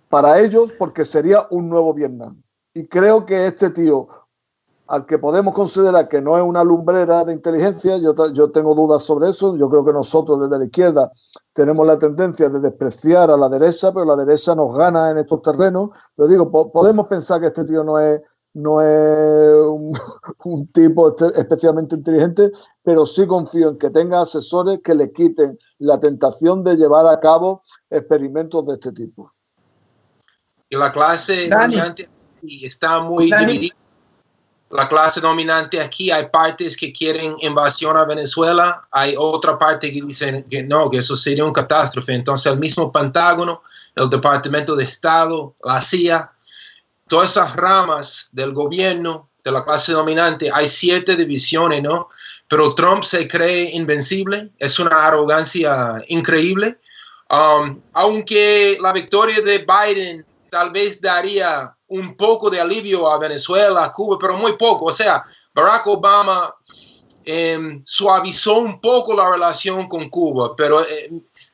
para ellos, porque sería un nuevo Vietnam. Y creo que este tío, al que podemos considerar que no es una lumbrera de inteligencia, yo tengo dudas sobre eso. Yo creo que nosotros desde la izquierda tenemos la tendencia de despreciar a la derecha, pero la derecha nos gana en estos terrenos. Pero digo, podemos pensar que este tío no es no es un tipo especialmente inteligente, pero sí confío en que tenga asesores que le quiten la tentación de llevar a cabo experimentos de este tipo. Y la clase dominante está muy dividida. La clase dominante aquí, hay partes que quieren invasión a Venezuela, hay otra parte que dicen que no, que eso sería una catástrofe. Entonces el mismo Pentágono, el Departamento de Estado, la CIA, todas esas ramas del gobierno, de la clase dominante, hay 7 divisiones, ¿no? Pero Trump se cree invencible, es una arrogancia increíble. Aunque la victoria de Biden tal vez daría un poco de alivio a Venezuela, a Cuba, pero muy poco. O sea, Barack Obama suavizó un poco la relación con Cuba, pero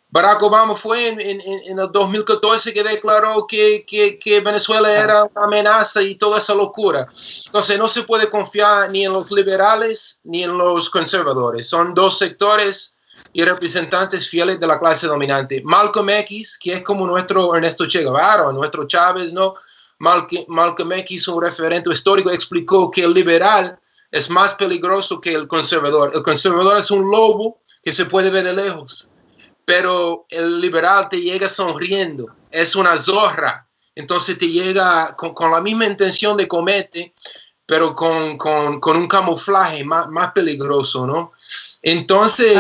Barack Obama fue en el 2014 que declaró que Venezuela era una amenaza y toda esa locura. Entonces no se puede confiar ni en los liberales ni en los conservadores. Son 2 sectores y representantes fieles de la clase dominante. Malcolm X, que es como nuestro Ernesto Che Guevara, nuestro Chávez, ¿no? Malcolm X, un referente histórico, explicó que el liberal es más peligroso que el conservador. El conservador es un lobo que se puede ver de lejos, pero el liberal te llega sonriendo, es una zorra, entonces te llega con la misma intención de comerte, pero con un camuflaje más peligroso, ¿no? Entonces...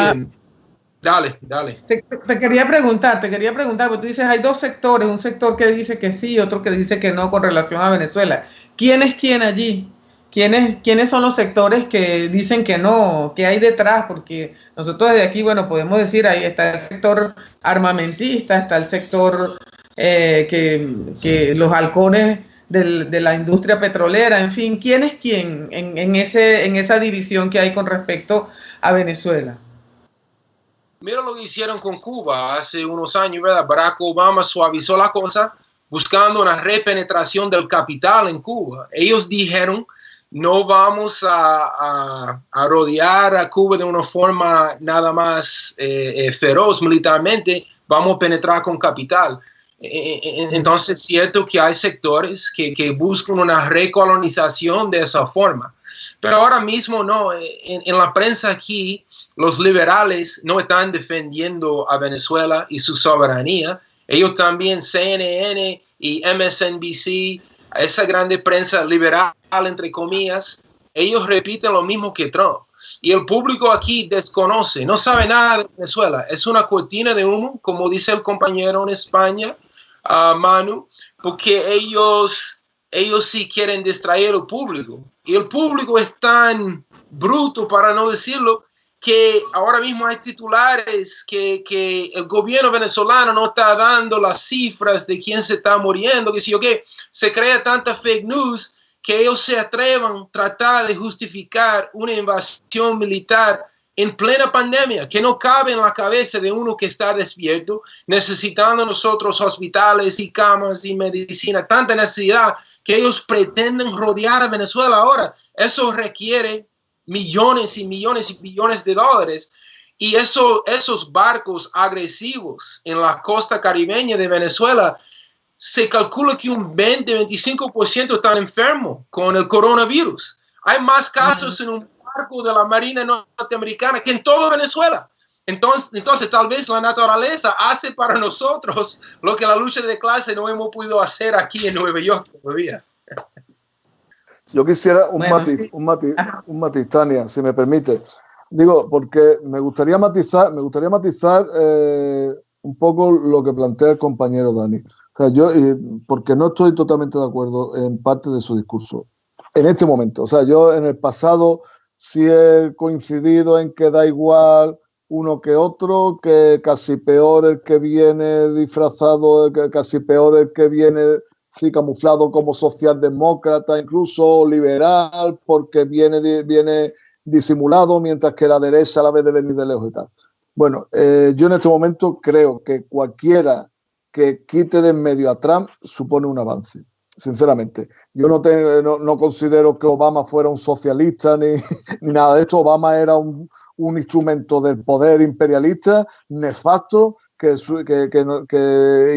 Dale. Te quería preguntar, porque tú dices, hay 2 sectores, un sector que dice que sí, otro que dice que no con relación a Venezuela. ¿Quién es quién allí? ¿Quiénes son los sectores que dicen que no? ¿Qué hay detrás? Porque nosotros desde aquí, bueno, podemos decir, ahí está el sector armamentista, está el sector que los halcones de la industria petrolera, en fin, ¿quién es quién en esa división que hay con respecto a Venezuela? Mira lo que hicieron con Cuba hace unos años, ¿verdad? Barack Obama suavizó la cosa buscando una repenetración del capital en Cuba. Ellos dijeron, no vamos a rodear a Cuba de una forma nada más feroz militarmente, vamos a penetrar con capital. Entonces es cierto que hay sectores que buscan una recolonización de esa forma. Pero ahora mismo no, en la prensa aquí, los liberales no están defendiendo a Venezuela y su soberanía. Ellos también, CNN y MSNBC, esa grande prensa liberal, entre comillas, ellos repiten lo mismo que Trump. Y el público aquí desconoce, no sabe nada de Venezuela. Es una cortina de humo, como dice el compañero en España, Manu, porque ellos sí quieren distraer al público. Y el público es tan bruto, para no decirlo, que ahora mismo hay titulares que el gobierno venezolano no está dando las cifras de quién se está muriendo, que sí o qué. Se crea tanta fake news que ellos se atrevan a tratar de justificar una invasión militar en plena pandemia, que no cabe en la cabeza de uno que está despierto, necesitando nosotros hospitales y camas y medicina, tanta necesidad que ellos pretenden rodear a Venezuela ahora. Eso requiere millones y millones y billones de dólares. Y esos barcos agresivos en la costa caribeña de Venezuela, se calcula que un 20-25% están enfermos con el coronavirus. Hay más casos en un barco de la Marina norteamericana que en toda Venezuela. Entonces tal vez la naturaleza hace para nosotros lo que la lucha de clase no hemos podido hacer aquí en Nueva York todavía. Yo quisiera un matiz, Tania, si me permite. Digo, porque me gustaría matizar un poco lo que plantea el compañero Dani. O sea, porque no estoy totalmente de acuerdo en parte de su discurso en este momento. O sea, yo en el pasado sí he coincidido en que da igual uno que otro, que casi peor el que viene disfrazado, casi peor el que viene sí camuflado como socialdemócrata, incluso liberal, porque viene disimulado, mientras que la derecha la ve de venir de lejos y tal. Bueno, yo en este momento creo que cualquiera que quite de en medio a Trump supone un avance, sinceramente. Yo no considero que Obama fuera un socialista ni nada de esto. Obama era un un instrumento del poder imperialista nefasto que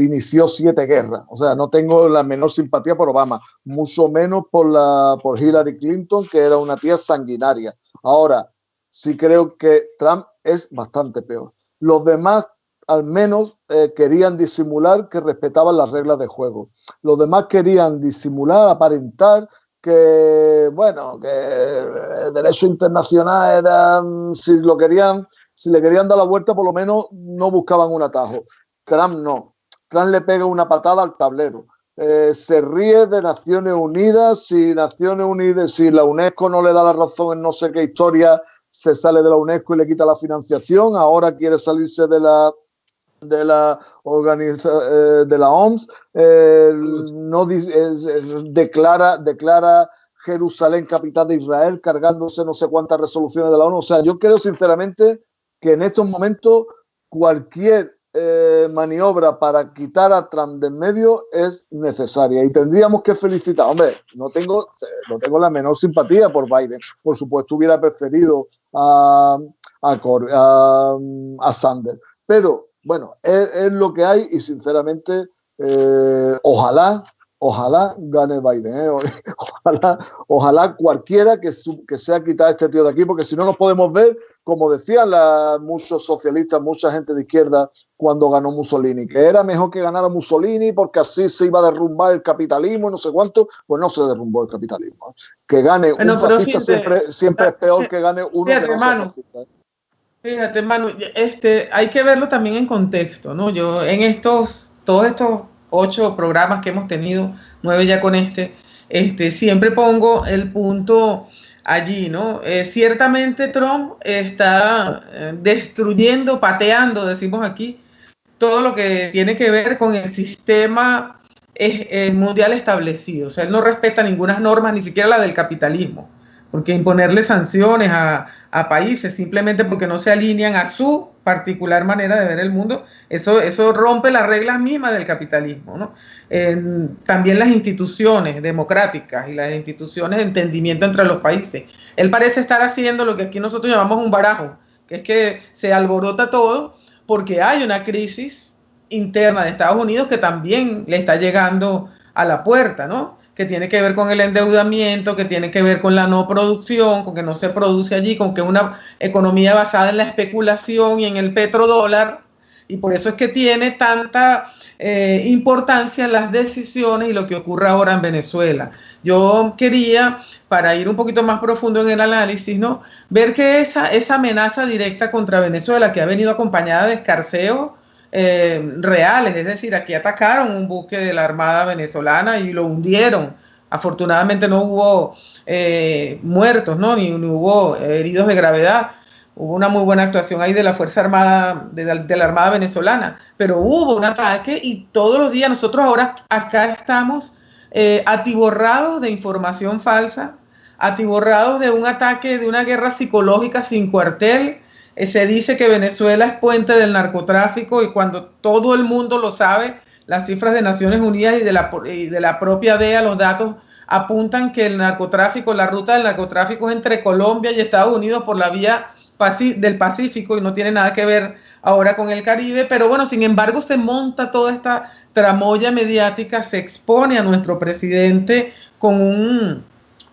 inició 7 guerras. O sea, no tengo la menor simpatía por Obama, mucho menos por Hillary Clinton, que era una tía sanguinaria. Ahora, sí creo que Trump es bastante peor. Los demás al menos querían disimular que respetaban las reglas de juego. Los demás querían disimular, aparentar que, bueno, que el derecho internacional era, si le querían dar la vuelta, por lo menos no buscaban un atajo. Trump no. Trump le pega una patada al tablero. Se ríe de Naciones Unidas. Si la UNESCO no le da la razón en no sé qué historia, se sale de la UNESCO y le quita la financiación. Ahora quiere salirse de la OMS, declara Jerusalén capital de Israel, cargándose no sé cuántas resoluciones de la ONU. O sea, yo creo sinceramente que en estos momentos cualquier maniobra para quitar a Trump de en medio es necesaria y tendríamos que felicitar. Hombre, no tengo la menor simpatía por Biden. Por supuesto, hubiera preferido a Sanders, pero bueno, es lo que hay y sinceramente ojalá gane Biden. Ojalá cualquiera que sea quitar a este tío de aquí, porque si no nos podemos ver, como decían muchos socialistas, mucha gente de izquierda cuando ganó Mussolini, que era mejor que ganara Mussolini porque así se iba a derrumbar el capitalismo y no sé cuánto. Pues no se derrumbó el capitalismo. Que gane un fascista siempre es peor que gane uno que no sea fascista. Fíjate, Manu, hay que verlo también en contexto, ¿no? Yo en todos estos 8 programas que hemos tenido, 9 ya con siempre pongo el punto allí, ¿no? Ciertamente Trump está destruyendo, pateando, decimos aquí, todo lo que tiene que ver con el sistema mundial establecido. O sea, él no respeta ninguna norma, ni siquiera la del capitalismo, porque imponerle sanciones a países simplemente porque no se alinean a su particular manera de ver el mundo, eso rompe las reglas mismas del capitalismo, ¿no? También las instituciones democráticas y las instituciones de entendimiento entre los países. Él parece estar haciendo lo que aquí nosotros llamamos un barajo, que es que se alborota todo porque hay una crisis interna de Estados Unidos que también le está llegando a la puerta, ¿no? Que tiene que ver con el endeudamiento, que tiene que ver con la no producción, con que no se produce allí, con que una economía basada en la especulación y en el petrodólar, y por eso es que tiene tanta importancia las decisiones y lo que ocurre ahora en Venezuela. Yo quería, para ir un poquito más profundo en el análisis, ¿no?, ver que esa amenaza directa contra Venezuela, que ha venido acompañada de escarceos reales, es decir, aquí atacaron un buque de la Armada venezolana y lo hundieron. Afortunadamente no hubo muertos, ¿no? Ni hubo heridos de gravedad. Hubo una muy buena actuación ahí de la Fuerza Armada, de la Armada venezolana, pero hubo un ataque y todos los días nosotros ahora acá estamos atiborrados de información falsa, atiborrados de un ataque, de una guerra psicológica sin cuartel. Se dice que Venezuela es puente del narcotráfico y cuando todo el mundo lo sabe, las cifras de Naciones Unidas y de la propia DEA, los datos apuntan que el narcotráfico, la ruta del narcotráfico es entre Colombia y Estados Unidos por la vía del Pacífico y no tiene nada que ver ahora con el Caribe, pero bueno, sin embargo se monta toda esta tramoya mediática, se expone a nuestro presidente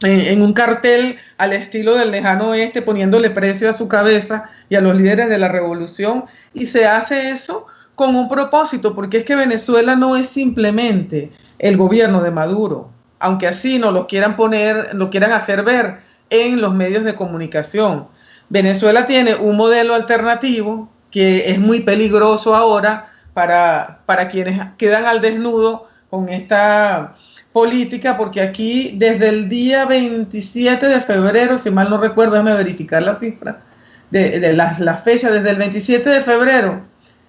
en un cartel al estilo del lejano oeste, poniéndole precio a su cabeza y a los líderes de la revolución, y se hace eso con un propósito, porque es que Venezuela no es simplemente el gobierno de Maduro, aunque así nos lo quieran hacer ver en los medios de comunicación. Venezuela tiene un modelo alternativo que es muy peligroso ahora para quienes quedan al desnudo con esta política, porque aquí desde el día 27 de febrero, si mal no recuerdo, déjame verificar la cifra, de la fecha, desde el 27 de febrero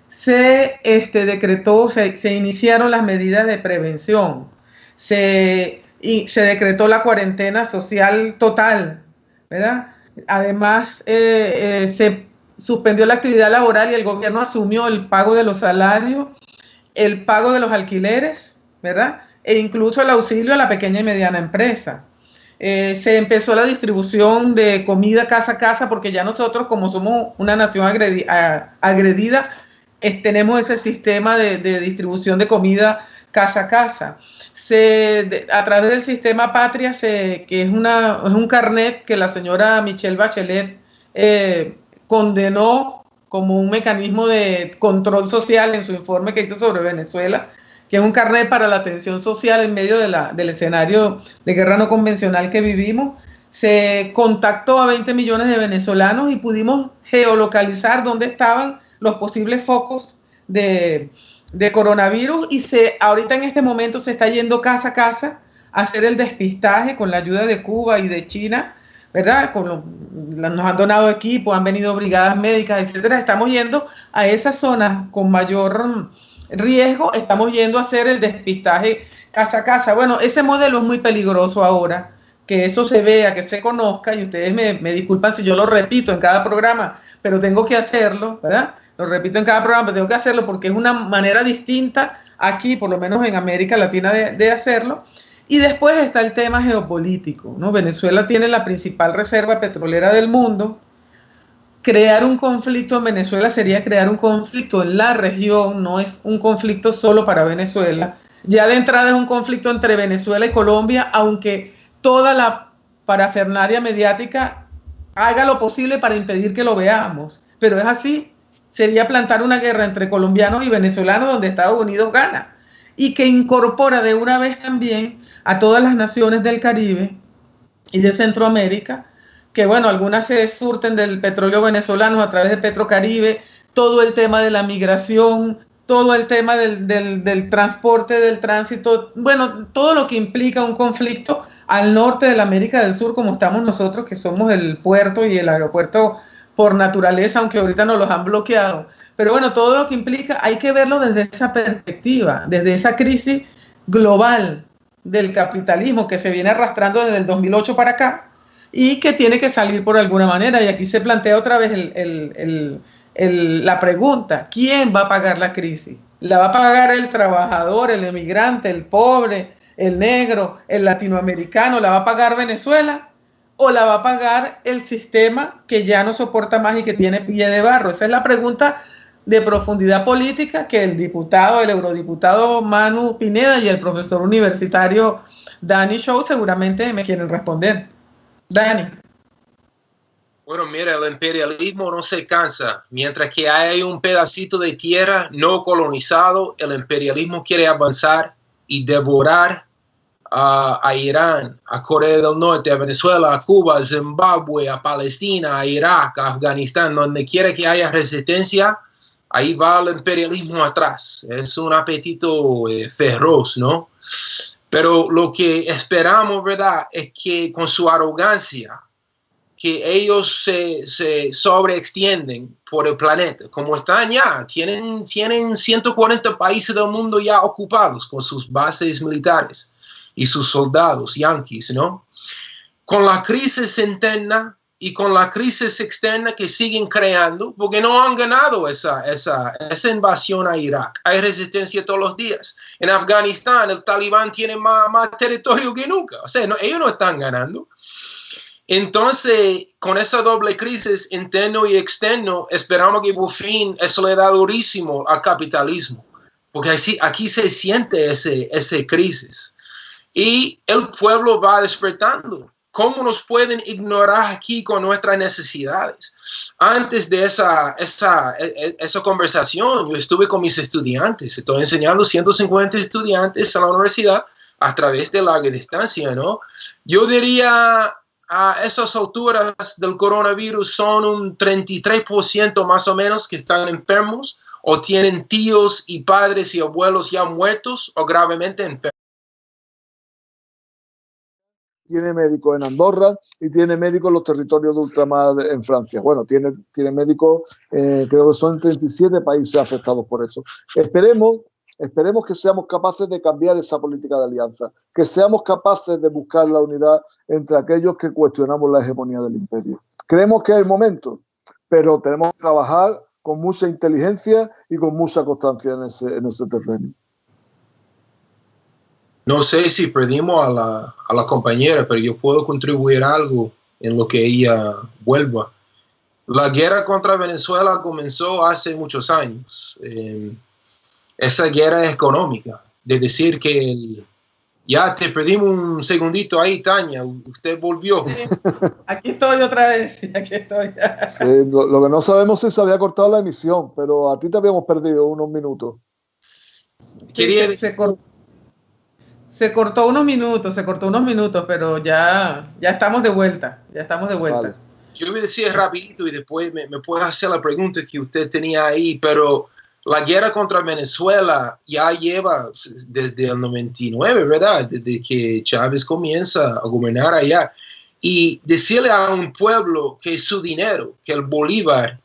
se decretó, se iniciaron las medidas de prevención, se decretó la cuarentena social total, ¿verdad? Además, se suspendió la actividad laboral y el gobierno asumió el pago de los salarios, el pago de los alquileres, ¿verdad?, e incluso el auxilio a la pequeña y mediana empresa. Se empezó la distribución de comida casa a casa, porque ya nosotros, como somos una nación agredida, tenemos ese sistema de distribución de comida casa a casa. A través del sistema Patria, que es un carnet que la señora Michelle Bachelet condenó como un mecanismo de control social en su informe que hizo sobre Venezuela, que es un carnet para la atención social en medio del escenario de guerra no convencional que vivimos. Se contactó a 20 millones de venezolanos y pudimos geolocalizar dónde estaban los posibles focos de coronavirus, y ahorita en este momento se está yendo casa a casa a hacer el despistaje con la ayuda de Cuba y de China, ¿verdad? Nos han donado equipos, han venido brigadas médicas, etcétera. Estamos yendo a esas zonas con mayor riesgo, estamos yendo a hacer el despistaje casa a casa. Bueno, ese modelo es muy peligroso ahora, que eso se vea, que se conozca, y ustedes me disculpan si yo lo repito en cada programa, pero tengo que hacerlo, ¿verdad? Lo repito en cada programa, pero tengo que hacerlo porque es una manera distinta aquí, por lo menos en América Latina, de hacerlo. Y después está el tema geopolítico, ¿no? Venezuela tiene la principal reserva petrolera del mundo. Crear un conflicto en Venezuela sería crear un conflicto en la región, no es un conflicto solo para Venezuela. Ya de entrada es un conflicto entre Venezuela y Colombia, aunque toda la parafernalia mediática haga lo posible para impedir que lo veamos. Pero es así. Sería plantar una guerra entre colombianos y venezolanos donde Estados Unidos gana, y que incorpora de una vez también a todas las naciones del Caribe y de Centroamérica, que bueno, algunas se surten del petróleo venezolano a través de Petrocaribe, todo el tema de la migración, todo el tema del transporte, del tránsito, bueno, todo lo que implica un conflicto al norte de la América del Sur, como estamos nosotros, que somos el puerto y el aeropuerto por naturaleza, aunque ahorita nos los han bloqueado. Pero bueno, todo lo que implica hay que verlo desde esa perspectiva, desde esa crisis global del capitalismo que se viene arrastrando desde el 2008 para acá y que tiene que salir por alguna manera. Y aquí se plantea otra vez la pregunta, ¿quién va a pagar la crisis? ¿La va a pagar el trabajador, el emigrante, el pobre, el negro, el latinoamericano? ¿La va a pagar Venezuela? ¿O la va a pagar el sistema que ya no soporta más y que tiene pie de barro? Esa es la pregunta de profundidad política que el eurodiputado Manu Pineda y el profesor universitario Dani Show seguramente me quieren responder. Dani. Bueno, mira, el imperialismo no se cansa. Mientras que hay un pedacito de tierra no colonizado, el imperialismo quiere avanzar y devorar a Irán, a Corea del Norte, a Venezuela, a Cuba, a Zimbabue, a Palestina, a Irak, a Afganistán. Donde quiera que haya resistencia, ahí va el imperialismo atrás. Es un apetito feroz, ¿no? Pero lo que esperamos, ¿verdad?, es que con su arrogancia, que ellos se sobreextienden por el planeta, como están ya, tienen 140 países del mundo ya ocupados con sus bases militares y sus soldados yanquis, ¿no? Con la crisis interna y con la crisis externa que siguen creando, porque no han ganado esa invasión a Irak. Hay resistencia todos los días. En Afganistán, el Talibán tiene más territorio que nunca. O sea, ellos no están ganando. Entonces, con esa doble crisis interno y externo, esperamos que por fin eso le da durísimo al capitalismo, porque aquí se siente esa crisis. Y el pueblo va despertando. ¿Cómo nos pueden ignorar aquí con nuestras necesidades? Antes de esa conversación, yo estuve con mis estudiantes. Estoy enseñando 150 estudiantes a la universidad a través de larga distancia, ¿no? Yo diría a esas alturas del coronavirus son un 33% más o menos que están enfermos o tienen tíos y padres y abuelos ya muertos o gravemente enfermos. Tiene médicos en Andorra y tiene médicos en los territorios de ultramar en Francia. Bueno, tiene médicos, creo que son 37 países afectados por eso. Esperemos que seamos capaces de cambiar esa política de alianza, que seamos capaces de buscar la unidad entre aquellos que cuestionamos la hegemonía del imperio. Creemos que es el momento, pero tenemos que trabajar con mucha inteligencia y con mucha constancia en ese terreno. No sé si perdimos a la compañera, pero yo puedo contribuir algo en lo que ella vuelva. La guerra contra Venezuela comenzó hace muchos años. Esa guerra es económica, de decir que ya te perdimos un segundito ahí, Tania, usted volvió. Aquí estoy otra vez, aquí estoy. Sí, lo que no sabemos es si se había cortado la emisión, pero a ti te habíamos perdido unos minutos. Sí, se cortó unos minutos, pero ya estamos de vuelta, Vale. Yo voy a decir rapidito y después me puede hacer la pregunta que usted tenía ahí, pero la guerra contra Venezuela ya lleva desde el 99, ¿verdad? Desde que Chávez comienza a gobernar allá. Y decirle a un pueblo que su dinero, que el bolívar,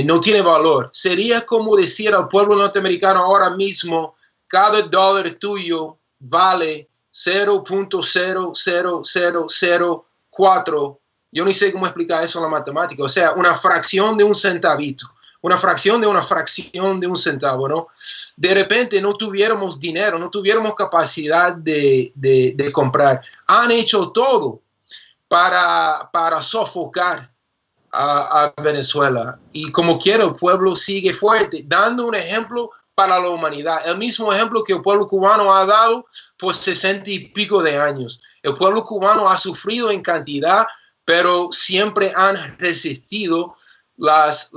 no tiene valor, sería como decir al pueblo norteamericano ahora mismo, cada dólar tuyo vale 0.00004. Yo ni sé cómo explicar eso en la matemática. O sea, una fracción de un centavito. Una fracción de un centavo, ¿no? De repente no tuviéramos dinero, no tuviéramos capacidad de comprar. Han hecho todo para sofocar a Venezuela. Y como quiera, el pueblo sigue fuerte, dando un ejemplo para la humanidad. El mismo ejemplo que el pueblo cubano ha dado por 60 y pico de años. El pueblo cubano ha sufrido en cantidad, pero siempre han resistido las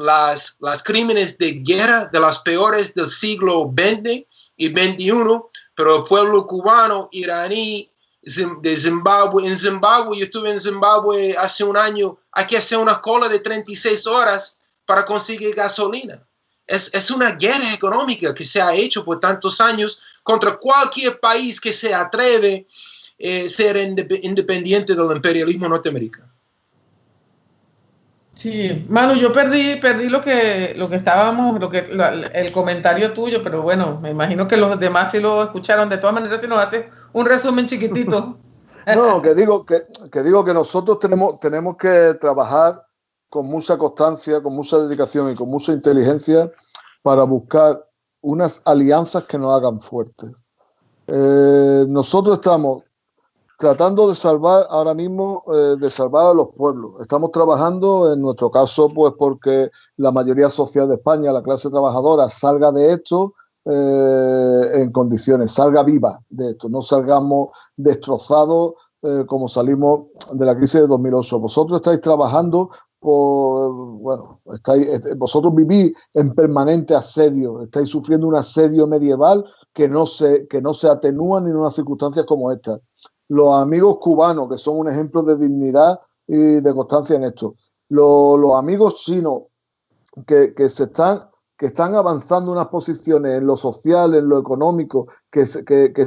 crímenes de guerra de las peores del siglo XX y XXI, pero el pueblo cubano, iraní, de Zimbabue, yo estuve en Zimbabue hace un año, hay que hacer una cola de 36 horas para conseguir gasolina. Es una guerra económica que se ha hecho por tantos años contra cualquier país que se atreve a ser independiente del imperialismo norteamericano. Sí, Manu, yo perdí lo que estábamos, el comentario tuyo, pero bueno, me imagino que los demás sí lo escucharon. De todas maneras, si nos haces un resumen chiquitito. No, que digo que nosotros tenemos que trabajar con mucha constancia, con mucha dedicación y con mucha inteligencia para buscar unas alianzas que nos hagan fuertes. Nosotros estamos tratando de salvar ahora mismo, de salvar a los pueblos. Estamos trabajando, en nuestro caso, pues porque la mayoría social de España, la clase trabajadora, salga de esto en condiciones, salga viva de esto, no salgamos destrozados como salimos de la crisis de 2008. Vosotros estáis trabajando vosotros vivís en permanente asedio, estáis sufriendo un asedio medieval que no se atenúa ni en unas circunstancias como esta. Los amigos cubanos, que son un ejemplo de dignidad y de constancia en esto. Los amigos chinos, que están avanzando unas posiciones en lo social, en lo económico, que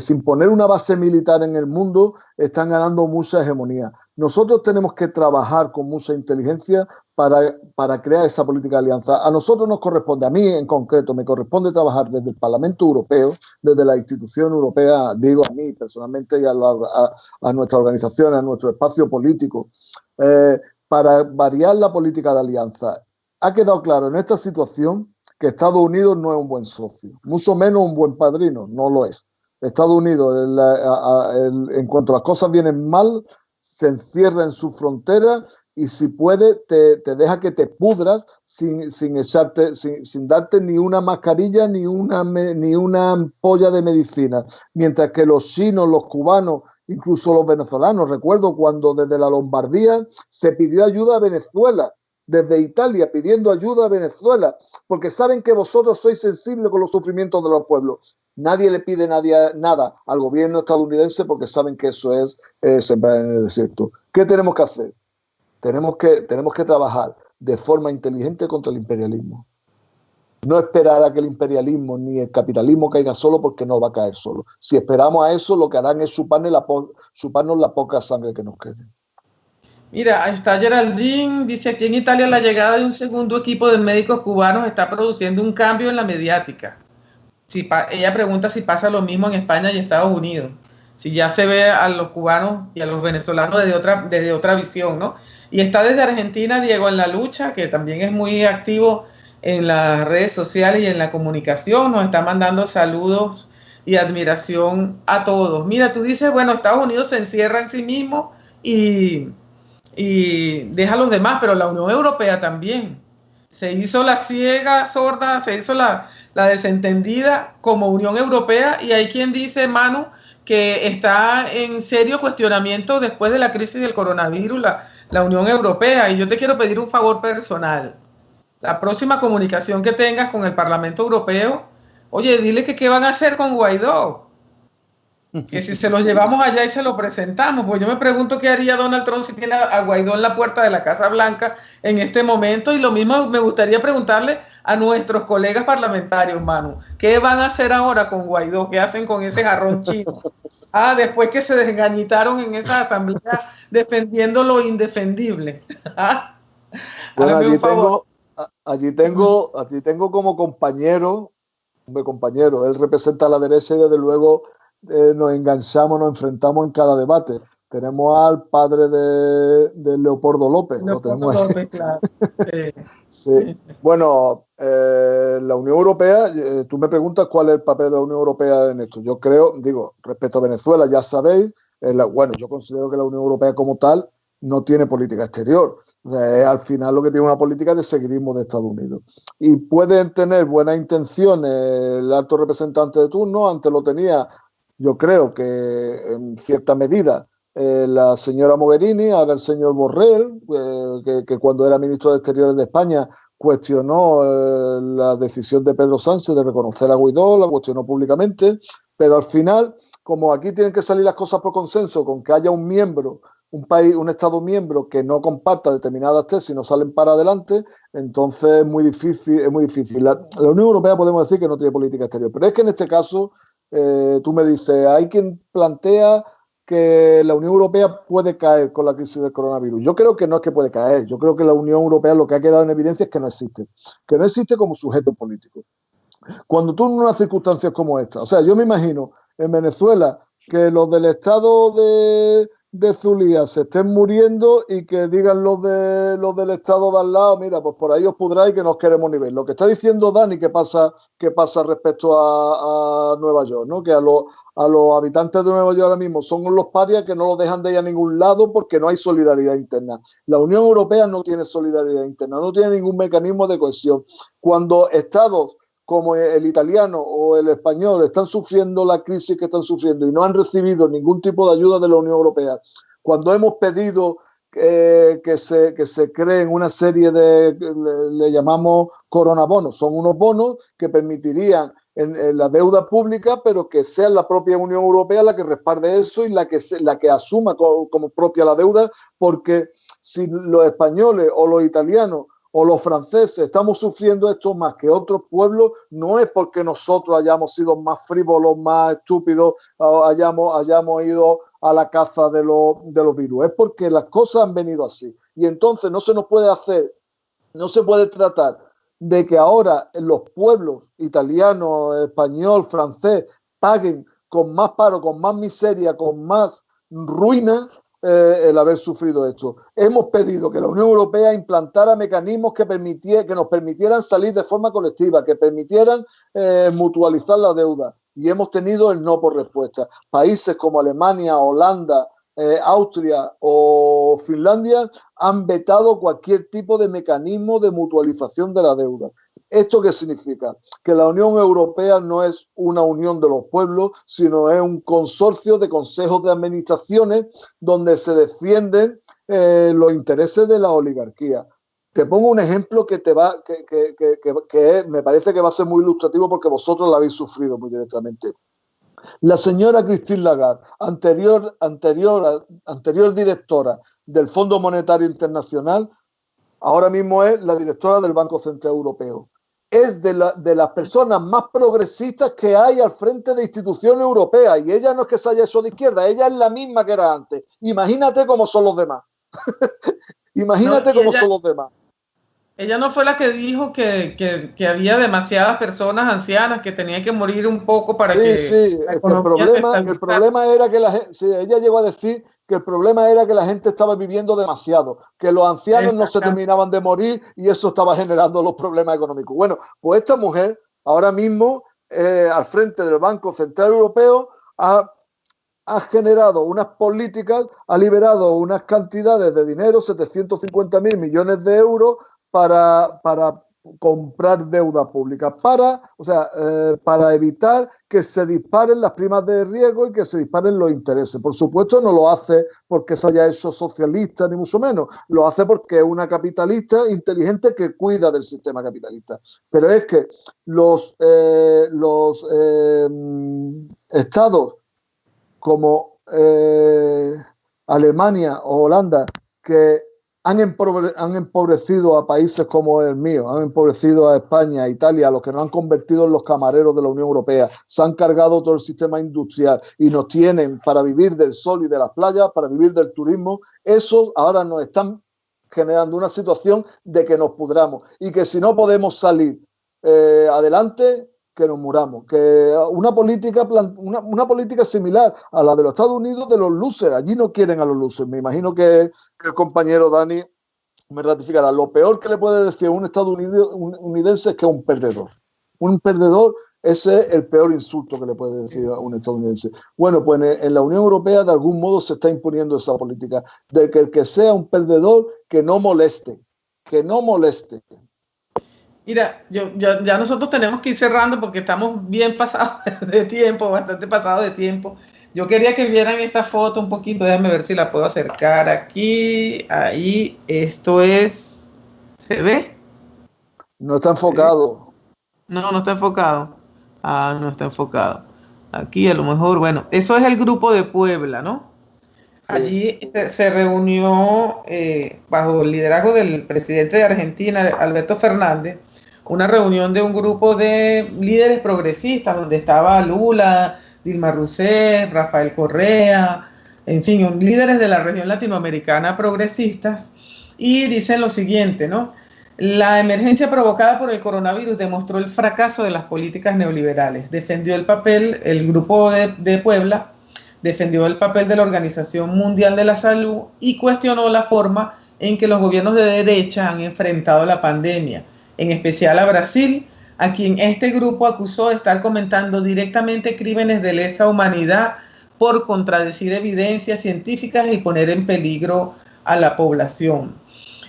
sin poner una base militar en el mundo, están ganando mucha hegemonía. Nosotros tenemos que trabajar con mucha inteligencia para crear esa política de alianza. A nosotros nos corresponde, a mí en concreto, me corresponde trabajar desde el Parlamento Europeo, desde la institución europea, digo a mí personalmente y a nuestra organización, a nuestro espacio político, para variar la política de alianza. Ha quedado claro en esta situación que Estados Unidos no es un buen socio, mucho menos un buen padrino, no lo es. Estados Unidos, en cuanto las cosas vienen mal, se encierra en su frontera y si puede te deja que te pudras sin darte ni una mascarilla ni una ampolla de medicina. Mientras que los chinos, los cubanos, incluso los venezolanos, recuerdo cuando desde la Lombardía se pidió ayuda a Venezuela, desde Italia pidiendo ayuda a Venezuela, porque saben que vosotros sois sensibles con los sufrimientos de los pueblos. Nadie le pide nada al gobierno estadounidense porque saben que eso es sembrar en el desierto. ¿Qué tenemos que hacer? Tenemos que trabajar de forma inteligente contra el imperialismo. No esperar a que el imperialismo ni el capitalismo caiga solo, porque no va a caer solo. Si esperamos a eso, lo que harán es chuparnos la poca sangre que nos quede. Mira, está Geraldine, dice aquí en Italia la llegada de un segundo equipo de médicos cubanos está produciendo un cambio en la mediática. Ella pregunta si pasa lo mismo en España y Estados Unidos, si ya se ve a los cubanos y a los venezolanos desde otra visión, ¿no? Y está desde Argentina Diego en la lucha, que también es muy activo en las redes sociales y en la comunicación, nos está mandando saludos y admiración a todos. Mira, tú dices, bueno, Estados Unidos se encierra en sí mismo y deja a los demás, pero la Unión Europea también. Se hizo la ciega, sorda, se hizo la desentendida como Unión Europea, y hay quien dice, Manu, que está en serio cuestionamiento después de la crisis del coronavirus, la Unión Europea. Y yo te quiero pedir un favor personal. La próxima comunicación que tengas con el Parlamento Europeo, oye, dile que qué van a hacer con Guaidó. Que si se lo llevamos allá y se lo presentamos, pues yo me pregunto qué haría Donald Trump si tiene a Guaidó en la puerta de la Casa Blanca en este momento. Y lo mismo me gustaría preguntarle a nuestros colegas parlamentarios, Manu, ¿qué van a hacer ahora con Guaidó? ¿Qué hacen con ese jarrón chino? Después que se desgañitaron en esa asamblea defendiendo lo indefendible. Bueno, allí tengo como compañero, él representa a la derecha y desde luego nos enganchamos, nos enfrentamos en cada debate. Tenemos al padre de Leopoldo López. Leopoldo López, claro. Sí. Bueno, la Unión Europea, tú me preguntas cuál es el papel de la Unión Europea en esto. Yo creo, respecto a Venezuela, ya sabéis, bueno, yo considero que la Unión Europea como tal no tiene política exterior. O sea, al final lo que tiene una política de seguidismo de Estados Unidos. Y pueden tener buenas intenciones el alto representante de turno, antes lo tenía, yo creo que en cierta medida, la señora Mogherini, ahora el señor Borrell, que cuando era ministro de Exteriores de España cuestionó la decisión de Pedro Sánchez de reconocer a Guaidó, la cuestionó públicamente, pero al final, como aquí tienen que salir las cosas por consenso, con que haya un miembro, un Estado miembro que no comparta determinadas tesis y no salen para adelante, entonces es muy difícil. La Unión Europea podemos decir que no tiene política exterior, pero es que en este caso tú me dices, hay quien plantea que la Unión Europea puede caer con la crisis del coronavirus. Yo creo que no es que puede caer, yo creo que la Unión Europea lo que ha quedado en evidencia es que no existe como sujeto político. Cuando tú en unas circunstancias como esta, o sea, yo me imagino en Venezuela que los del estado de Zulia se estén muriendo y que digan los del estado de al lado, mira, pues por ahí os pudráis que no os queremos ni ver. Lo que está diciendo Dani que pasa respecto a Nueva York, ¿no? Que a los habitantes de Nueva York ahora mismo son los parias que no los dejan de ir a ningún lado porque no hay solidaridad interna. La Unión Europea no tiene solidaridad interna, no tiene ningún mecanismo de cohesión. Cuando estados como el italiano o el español están sufriendo la crisis que están sufriendo y no han recibido ningún tipo de ayuda de la Unión Europea, cuando hemos pedido que se creen una serie le llamamos coronabonos, son unos bonos que permitirían en la deuda pública, pero que sea la propia Unión Europea la que respalde eso y la que asuma como propia la deuda, porque si los españoles o los italianos o los franceses estamos sufriendo esto más que otros pueblos, no es porque nosotros hayamos sido más frívolos, más estúpidos, hayamos ido a la caza de los virus, es porque las cosas han venido así. Y entonces no se puede tratar de que ahora los pueblos italiano, español, francés paguen con más paro, con más miseria, con más ruina el haber sufrido esto. Hemos pedido que la Unión Europea implantara mecanismos que nos permitieran salir de forma colectiva, que permitieran mutualizar la deuda, y hemos tenido el no por respuesta. Países como Alemania, Holanda, Austria o Finlandia han vetado cualquier tipo de mecanismo de mutualización de la deuda. ¿Esto qué significa? Que la Unión Europea no es una unión de los pueblos, sino es un consorcio de consejos de administraciones donde se defienden los intereses de la oligarquía. Te pongo un ejemplo que me parece que va a ser muy ilustrativo porque vosotros lo habéis sufrido muy directamente. La señora Christine Lagarde, anterior directora del Fondo Monetario Internacional, ahora mismo es la directora del Banco Central Europeo. Es de las personas más progresistas que hay al frente de instituciones europeas, y ella no es que se haya hecho de izquierda, ella es la misma que era antes. Imagínate cómo son los demás. Imagínate cómo son los demás. Ella no fue la que dijo que había demasiadas personas ancianas que tenían que morir un poco para que... Sí, el problema era que la gente... Sí, ella llegó a decir que el problema era que la gente estaba viviendo demasiado, que los ancianos no se terminaban de morir y eso estaba generando los problemas económicos. Bueno, pues esta mujer ahora mismo al frente del Banco Central Europeo ha generado unas políticas, ha liberado unas cantidades de dinero, 750.000 millones de euros, para comprar deuda pública, para evitar que se disparen las primas de riesgo y que se disparen los intereses. Por supuesto, no lo hace porque se haya hecho socialista, ni mucho menos. Lo hace porque es una capitalista inteligente que cuida del sistema capitalista. Pero es que los estados como Alemania o Holanda, que han empobrecido a países como el mío, han empobrecido a España, a Italia, a los que nos han convertido en los camareros de la Unión Europea, se han cargado todo el sistema industrial y nos tienen para vivir del sol y de las playas, para vivir del turismo. Esos ahora nos están generando una situación de que nos pudramos y que si no podemos salir adelante, que nos muramos. Que una política similar a la de los Estados Unidos, de los losers. Allí no quieren a los losers. Me imagino que el compañero Dani me ratificará. Lo peor que le puede decir a un estadounidense es que es un perdedor. Un perdedor, ese es el peor insulto que le puede decir a un estadounidense. Bueno, pues en la Unión Europea de algún modo se está imponiendo esa política de que el que sea un perdedor, que no moleste. Que no moleste. Mira, ya nosotros tenemos que ir cerrando porque estamos bien pasados de tiempo, bastante pasados de tiempo. Yo quería que vieran esta foto un poquito, déjame ver si la puedo acercar aquí, ahí, esto es, ¿se ve? No está enfocado. No está enfocado. Ah, no está enfocado. Aquí a lo mejor, bueno, eso es el grupo de Puebla, ¿no? Sí. Allí se reunió bajo el liderazgo del presidente de Argentina, Alberto Fernández, una reunión de un grupo de líderes progresistas donde estaba Lula, Dilma Rousseff, Rafael Correa, en fin, líderes de la región latinoamericana progresistas, y dicen lo siguiente, ¿no? La emergencia provocada por el coronavirus demostró el fracaso de las políticas neoliberales. Defendió el papel, el grupo de Puebla, defendió el papel de la Organización Mundial de la Salud y cuestionó la forma en que los gobiernos de derecha han enfrentado la pandemia, en especial a Brasil, a quien este grupo acusó de estar comentando directamente crímenes de lesa humanidad por contradecir evidencias científicas y poner en peligro a la población.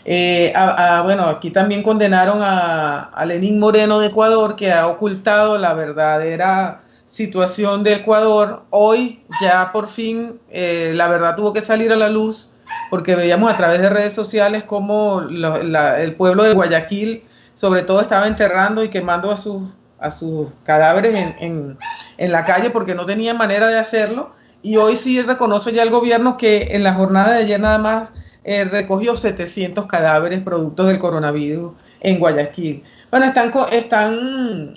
Bueno, aquí también condenaron a Lenín Moreno de Ecuador, que ha ocultado la verdadera situación de Ecuador. Hoy ya por fin la verdad tuvo que salir a la luz, porque veíamos a través de redes sociales cómo el pueblo de Guayaquil sobre todo estaba enterrando y quemando a sus cadáveres en la calle porque no tenían manera de hacerlo. Y hoy sí reconoce ya el gobierno que en la jornada de ayer nada más recogió 700 cadáveres productos del coronavirus en Guayaquil. Bueno, están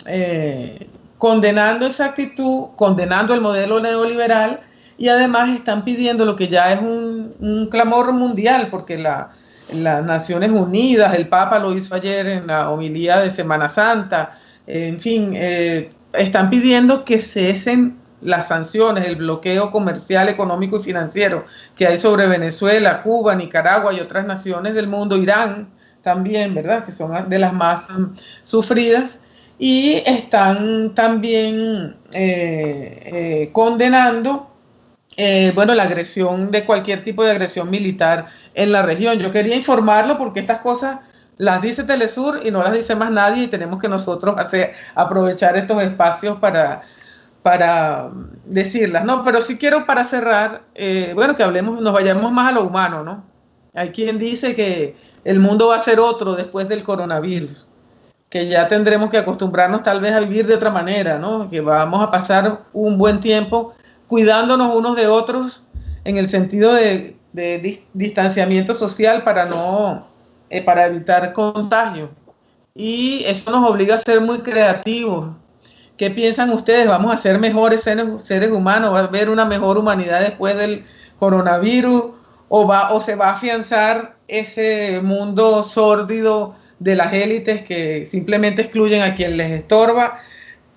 condenando esa actitud, condenando el modelo neoliberal y además están pidiendo lo que ya es un clamor mundial, porque las Naciones Unidas, el Papa lo hizo ayer en la homilía de Semana Santa, en fin, están pidiendo que cesen las sanciones, el bloqueo comercial, económico y financiero que hay sobre Venezuela, Cuba, Nicaragua y otras naciones del mundo, Irán también, ¿verdad?, que son de las más sufridas, y están también condenando bueno, la agresión de cualquier tipo de agresión militar en la región. Yo quería informarlo porque estas cosas las dice Telesur y no las dice más nadie, y tenemos que nosotros aprovechar estos espacios para decirlas, ¿no? Pero sí quiero, para cerrar, bueno, que nos vayamos más a lo humano, ¿no? Hay quien dice que el mundo va a ser otro después del coronavirus, que ya tendremos que acostumbrarnos tal vez a vivir de otra manera, ¿no? Que vamos a pasar un buen tiempo cuidándonos unos de otros en el sentido de distanciamiento social para evitar contagio. Y eso nos obliga a ser muy creativos. ¿Qué piensan ustedes? ¿Vamos a ser mejores seres humanos? ¿Va a haber una mejor humanidad después del coronavirus? ¿O se va a afianzar ese mundo sórdido de las élites que simplemente excluyen a quien les estorba?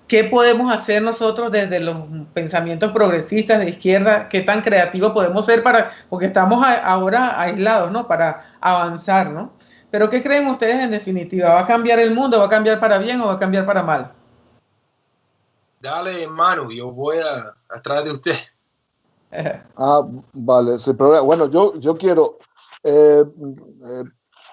¿Qué podemos hacer nosotros desde los pensamientos progresistas de izquierda? ¿Qué tan creativos podemos ser porque estamos ahora aislados, ¿no?, para avanzar, ¿no? Pero ¿qué creen ustedes en definitiva? ¿Va a cambiar el mundo? ¿Va a cambiar para bien o va a cambiar para mal? Dale, hermano, yo voy atrás de usted. Vale, sin problema. Bueno, yo quiero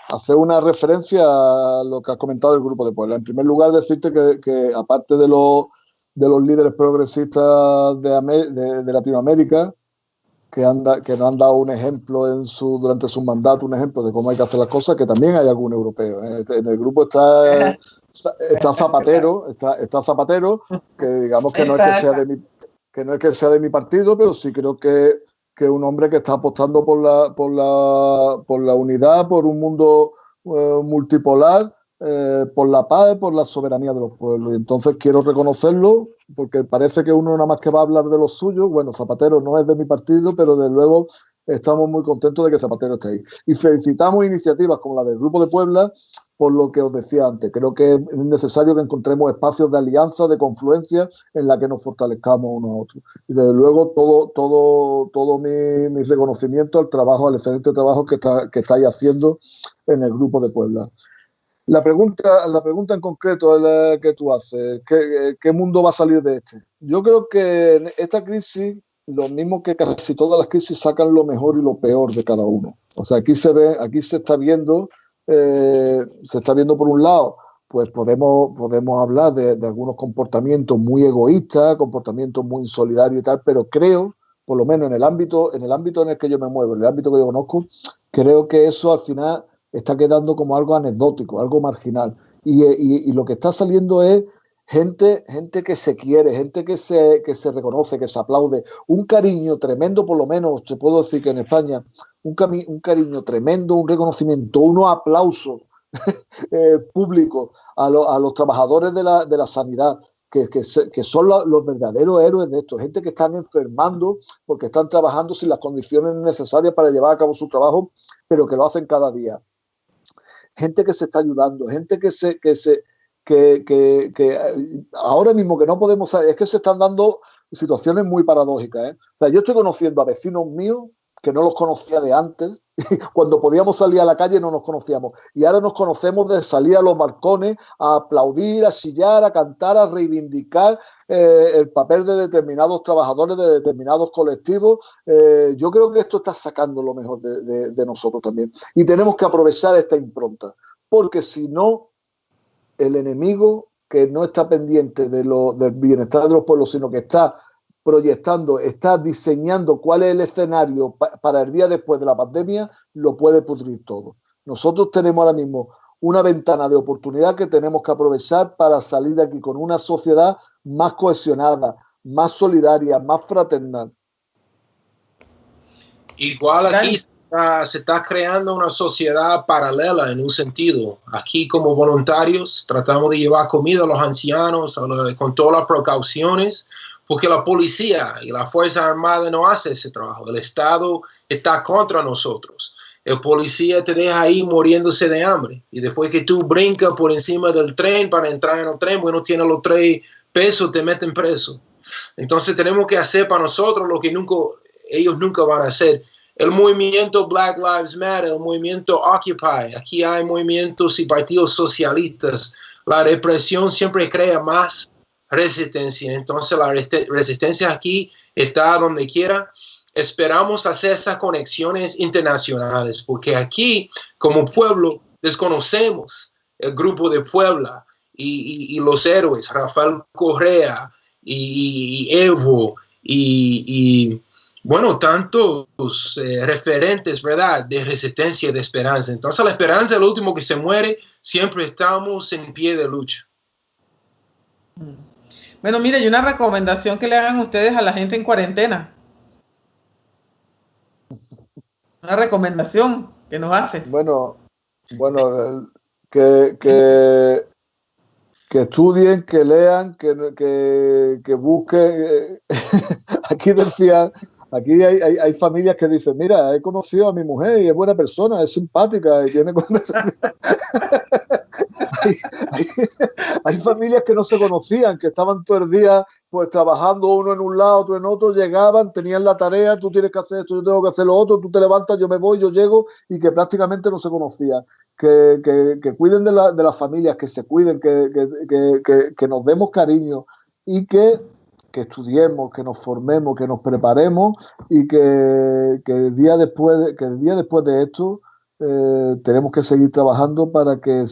hacer una referencia a lo que has comentado del Grupo de Puebla. En primer lugar, decirte que aparte de los líderes progresistas de Latinoamérica, que nos han dado un ejemplo durante su mandato, un ejemplo de cómo hay que hacer las cosas, que también hay algún europeo. En el grupo está Zapatero, está Zapatero, que digamos que no es que sea de mi partido, pero sí creo que es un hombre que está apostando por la unidad, por un mundo multipolar, por la paz, por la soberanía de los pueblos. Y entonces quiero reconocerlo, porque parece que uno nada más que va a hablar de los suyos. Bueno, Zapatero no es de mi partido, pero desde luego estamos muy contentos de que Zapatero esté ahí. Y felicitamos iniciativas como la del Grupo de Puebla, por lo que os decía antes. Creo que es necesario que encontremos espacios de alianza, de confluencia, en la que nos fortalezcamos unos a otros. Y desde luego todo mi reconocimiento al trabajo, al excelente trabajo que estáis haciendo en el Grupo de Puebla. La pregunta en concreto es la que tú haces. ¿Qué mundo va a salir de este? Yo creo que en esta crisis, lo mismo que casi todas las crisis, sacan lo mejor y lo peor de cada uno. O sea, aquí se está viendo por un lado, pues podemos hablar de algunos comportamientos muy egoístas, comportamientos muy insolidarios y tal, pero creo, por lo menos en el ámbito en el que yo me muevo, en el ámbito que yo conozco, creo que eso al final está quedando como algo anecdótico, algo marginal. Y lo que está saliendo es gente que se quiere, gente que se reconoce, que se aplaude. Un cariño tremendo, por lo menos, te puedo decir que en España, un cariño tremendo, un reconocimiento, unos aplausos públicos a los trabajadores de la sanidad, que son los verdaderos héroes de esto. Gente que están enfermando porque están trabajando sin las condiciones necesarias para llevar a cabo su trabajo, pero que lo hacen cada día. Gente que se está ayudando, gente que ahora mismo que no podemos saber, es que se están dando situaciones muy paradójicas, ¿eh? O sea, yo estoy conociendo a vecinos míos que no los conocía de antes. Cuando podíamos salir a la calle no nos conocíamos, y ahora nos conocemos de salir a los balcones a aplaudir, a chillar, a cantar, a reivindicar el papel de determinados trabajadores, de determinados colectivos. Yo creo que esto está sacando lo mejor de nosotros también, y tenemos que aprovechar esta impronta, porque si no, el enemigo, que no está pendiente del bienestar de los pueblos, sino que está proyectando, está diseñando cuál es el escenario para el día después de la pandemia, lo puede pudrir todo. Nosotros tenemos ahora mismo una ventana de oportunidad que tenemos que aprovechar para salir de aquí con una sociedad más cohesionada, más solidaria, más fraternal. Igual aquí se está creando una sociedad paralela en un sentido. Aquí como voluntarios tratamos de llevar comida a los ancianos con todas las precauciones, porque la policía y la Fuerza Armada no hace ese trabajo. El Estado está contra nosotros. El policía te deja ahí muriéndose de hambre, y después que tú brincas por encima del tren para entrar en el tren, bueno, tienes los 3 pesos, te meten preso. Entonces tenemos que hacer para nosotros lo que ellos nunca van a hacer. El movimiento Black Lives Matter, el movimiento Occupy, aquí hay movimientos y partidos socialistas. La represión siempre crea más resistencia. Entonces la resistencia aquí está donde quiera. Esperamos hacer esas conexiones internacionales, porque aquí como pueblo desconocemos el Grupo de Puebla y los héroes, Rafael Correa y Evo y bueno, tantos referentes, ¿verdad?, de resistencia y de esperanza. Entonces la esperanza es el último que se muere. Siempre estamos en pie de lucha. Bueno, mire, y una recomendación que le hagan ustedes a la gente en cuarentena. Una recomendación que nos haces. Bueno, que estudien, que lean, que busquen. Aquí decían, aquí hay familias que dicen, mira, he conocido a mi mujer y es buena persona, es simpática y tiene conversación. Hay familias que no se conocían, que estaban todo el día pues trabajando, uno en un lado, otro en otro, llegaban, tenían la tarea, tú tienes que hacer esto, yo tengo que hacer lo otro, tú te levantas, yo me voy, yo llego, y que prácticamente no se conocían. Que cuiden de las familias, que se cuiden, que nos demos cariño, y que estudiemos, que nos formemos, que nos preparemos y que el día después de esto tenemos que seguir trabajando para que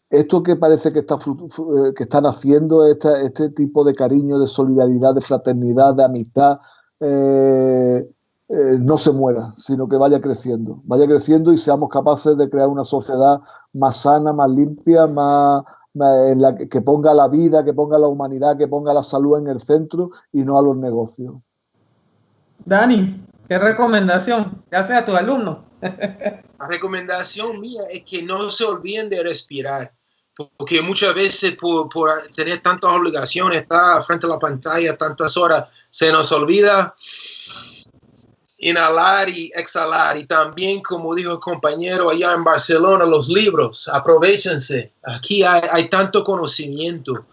esto que parece que están haciendo, este tipo de cariño, de solidaridad, de fraternidad, de amistad, no se muera, sino que vaya creciendo y seamos capaces de crear una sociedad más sana, más limpia, en la que ponga la vida, que ponga la humanidad, que ponga la salud en el centro y no a los negocios. Dani, ¿qué recomendación? ¿Qué haces a tus alumnos? La recomendación mía es que no se olviden de respirar, porque muchas veces por tener tantas obligaciones, estar frente a la pantalla tantas horas, se nos olvida inhalar y exhalar. Y también, como dijo el compañero allá en Barcelona, los libros, aprovéchense. Aquí hay tanto conocimiento.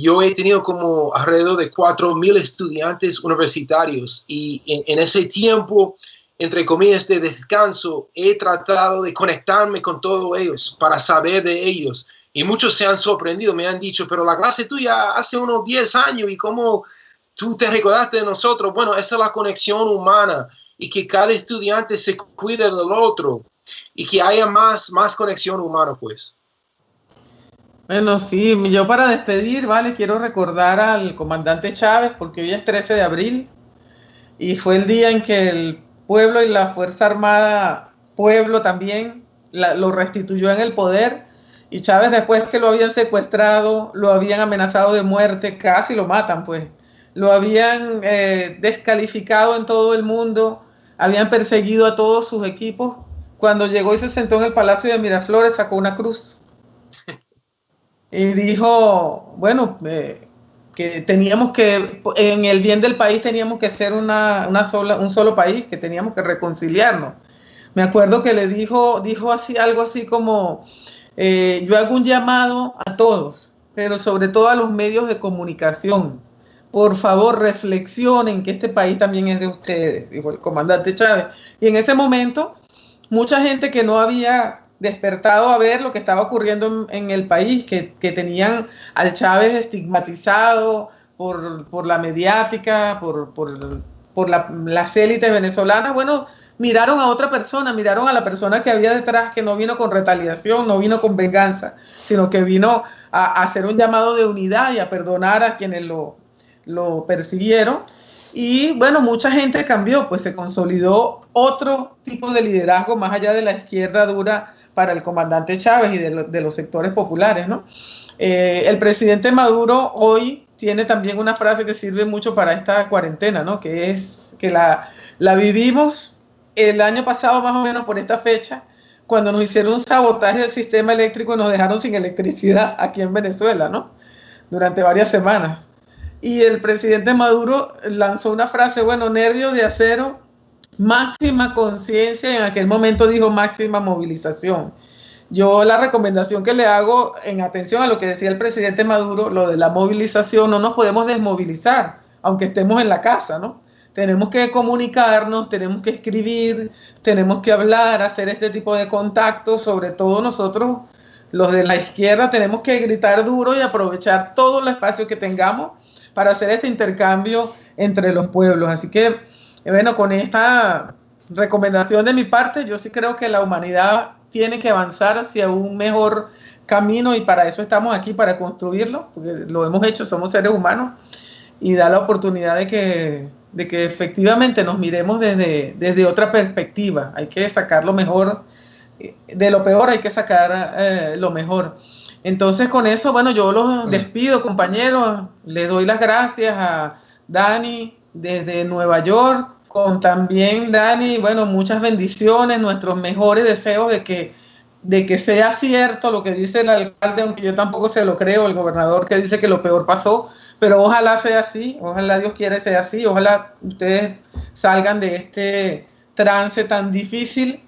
Yo he tenido como alrededor de 4,000 estudiantes universitarios y en ese tiempo, entre comillas, de descanso, he tratado de conectarme con todos ellos para saber de ellos. Y muchos se han sorprendido, me han dicho, pero la clase tuya hace unos 10 años y cómo tú te recordaste de nosotros. Bueno, esa es la conexión humana y que cada estudiante se cuide del otro y que haya más conexión humana, pues. Bueno, sí, yo para despedir, vale, quiero recordar al comandante Chávez porque hoy es 13 de abril y fue el día en que el pueblo y la Fuerza Armada, pueblo también, lo restituyó en el poder. Y Chávez, después que lo habían secuestrado, lo habían amenazado de muerte, casi lo matan, pues. Lo habían descalificado en todo el mundo, habían perseguido a todos sus equipos. Cuando llegó y se sentó en el Palacio de Miraflores, sacó una cruz. Y dijo, bueno, que teníamos que, en el bien del país teníamos que ser un solo país, que teníamos que reconciliarnos. Me acuerdo que le dijo así, algo así como, yo hago un llamado a todos, pero sobre todo a los medios de comunicación. Por favor, reflexionen que este país también es de ustedes, dijo el comandante Chávez. Y en ese momento, mucha gente que no había despertado a ver lo que estaba ocurriendo en el país, que tenían al Chávez estigmatizado por la mediática, por las élites venezolanas, bueno, miraron a otra persona, miraron a la persona que había detrás, que no vino con retaliación, no vino con venganza, sino que vino a hacer un llamado de unidad y a perdonar a quienes lo persiguieron. Y bueno, mucha gente cambió, pues se consolidó otro tipo de liderazgo más allá de la izquierda dura para el comandante Chávez y de los sectores populares, ¿no? El presidente Maduro hoy tiene también una frase que sirve mucho para esta cuarentena, ¿no? Que es que la vivimos el año pasado más o menos por esta fecha, cuando nos hicieron un sabotaje del sistema eléctrico y nos dejaron sin electricidad aquí en Venezuela, ¿no? Durante varias semanas. Y el presidente Maduro lanzó una frase, bueno, nervios de acero, máxima conciencia, y en aquel momento dijo máxima movilización. Yo la recomendación que le hago en atención a lo que decía el presidente Maduro, lo de la movilización, no nos podemos desmovilizar, aunque estemos en la casa, ¿no? Tenemos que comunicarnos, tenemos que escribir, tenemos que hablar, hacer este tipo de contactos, sobre todo nosotros, los de la izquierda, tenemos que gritar duro y aprovechar todo el espacio que tengamos para hacer este intercambio entre los pueblos. Así que, bueno, con esta recomendación de mi parte, yo sí creo que la humanidad tiene que avanzar hacia un mejor camino y para eso estamos aquí, para construirlo, porque lo hemos hecho, somos seres humanos, y da la oportunidad de que efectivamente nos miremos desde otra perspectiva. Hay que sacar lo mejor, de lo peor hay que sacar lo mejor. Entonces con eso, bueno, yo los despido, compañeros, les doy las gracias a Dani desde Nueva York, con también Dani, bueno, muchas bendiciones, nuestros mejores deseos de que sea cierto lo que dice el alcalde, aunque yo tampoco se lo creo, el gobernador que dice que lo peor pasó, pero ojalá sea así, ojalá Dios quiera sea así, ojalá ustedes salgan de este trance tan difícil,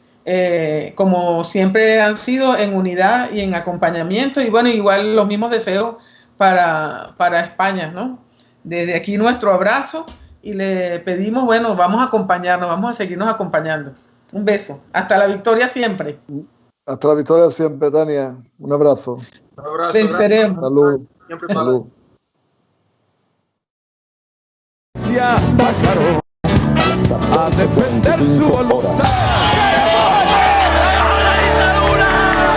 como siempre han sido, en unidad y en acompañamiento. Y bueno, igual los mismos deseos para España, ¿no? Desde aquí nuestro abrazo y le pedimos, bueno, vamos a acompañarnos, vamos a seguirnos acompañando. Un beso, hasta la victoria siempre. Hasta la victoria siempre, Tania. Un abrazo. Un abrazo. Venceremos. Salud. Siempre Salud. hacia Bácaro a defender su voluntad.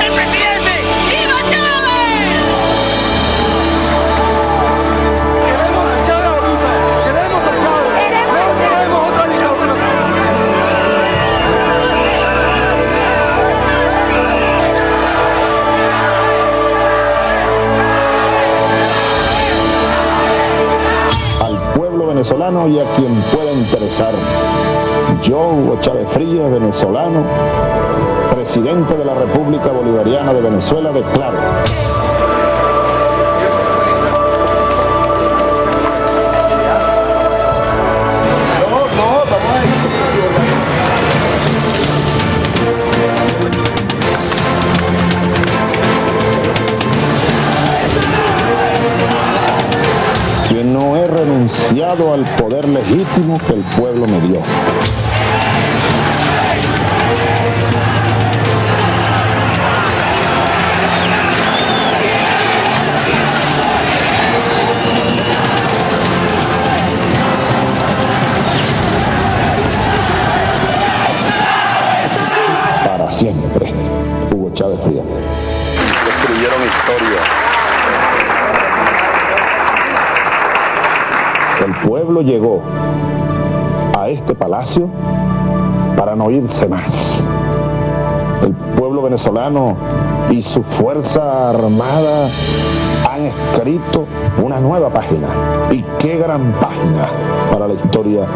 ¡El presidente! ¡Viva Chávez! Queremos a Chávez ahorita, queremos a Chávez, no queremos otra dictadura. Al pueblo venezolano y a quien pueda interesar. Yo, Hugo Chávez Frías, venezolano, presidente de la República Bolivariana de Venezuela, declaro. Que no he renunciado al poder legítimo que el pueblo me dio. Para siempre, Hugo Chávez Frías. Escribieron historia. El pueblo llegó a este palacio para no irse más. El pueblo venezolano y su fuerza armada han escrito una nueva página. Y qué gran página para la historia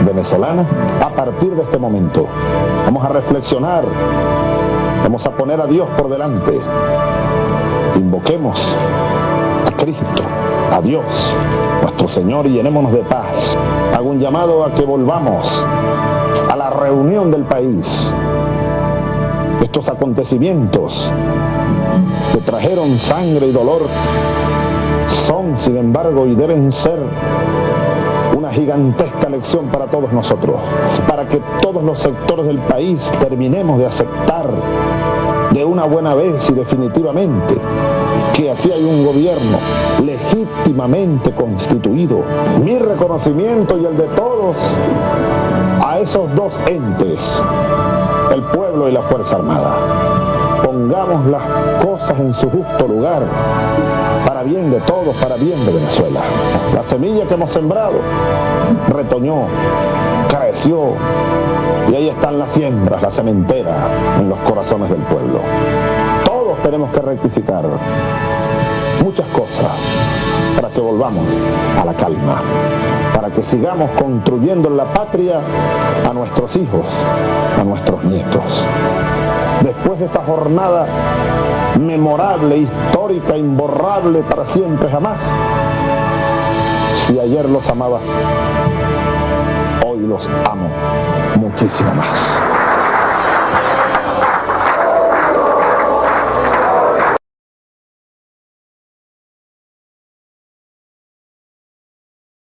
venezolana. A partir de este momento vamos a reflexionar, vamos a poner a Dios por delante. Invoquemos a Cristo, a Dios, nuestro Señor, y llenémonos de paz. Hago un llamado a que volvamos a la reunión del país. Estos acontecimientos que trajeron sangre y dolor son, sin embargo, y deben ser una gigantesca lección para todos nosotros, para que todos los sectores del país terminemos de aceptar de una buena vez y definitivamente que aquí hay un gobierno legítimamente constituido. Mi reconocimiento y el de todos a esos dos entes, el pueblo y la Fuerza Armada. Pongamos las cosas en su justo lugar, para bien de todos, para bien de Venezuela. La semilla que hemos sembrado retoñó, creció, y ahí están las siembras, la sementera en los corazones del pueblo. Todos tenemos que rectificar muchas cosas para que volvamos a la calma, para que sigamos construyendo en la patria a nuestros hijos, a nuestros nietos. Después de esta jornada memorable, histórica, imborrable para siempre jamás, si ayer los amaba, hoy los amo muchísimo más.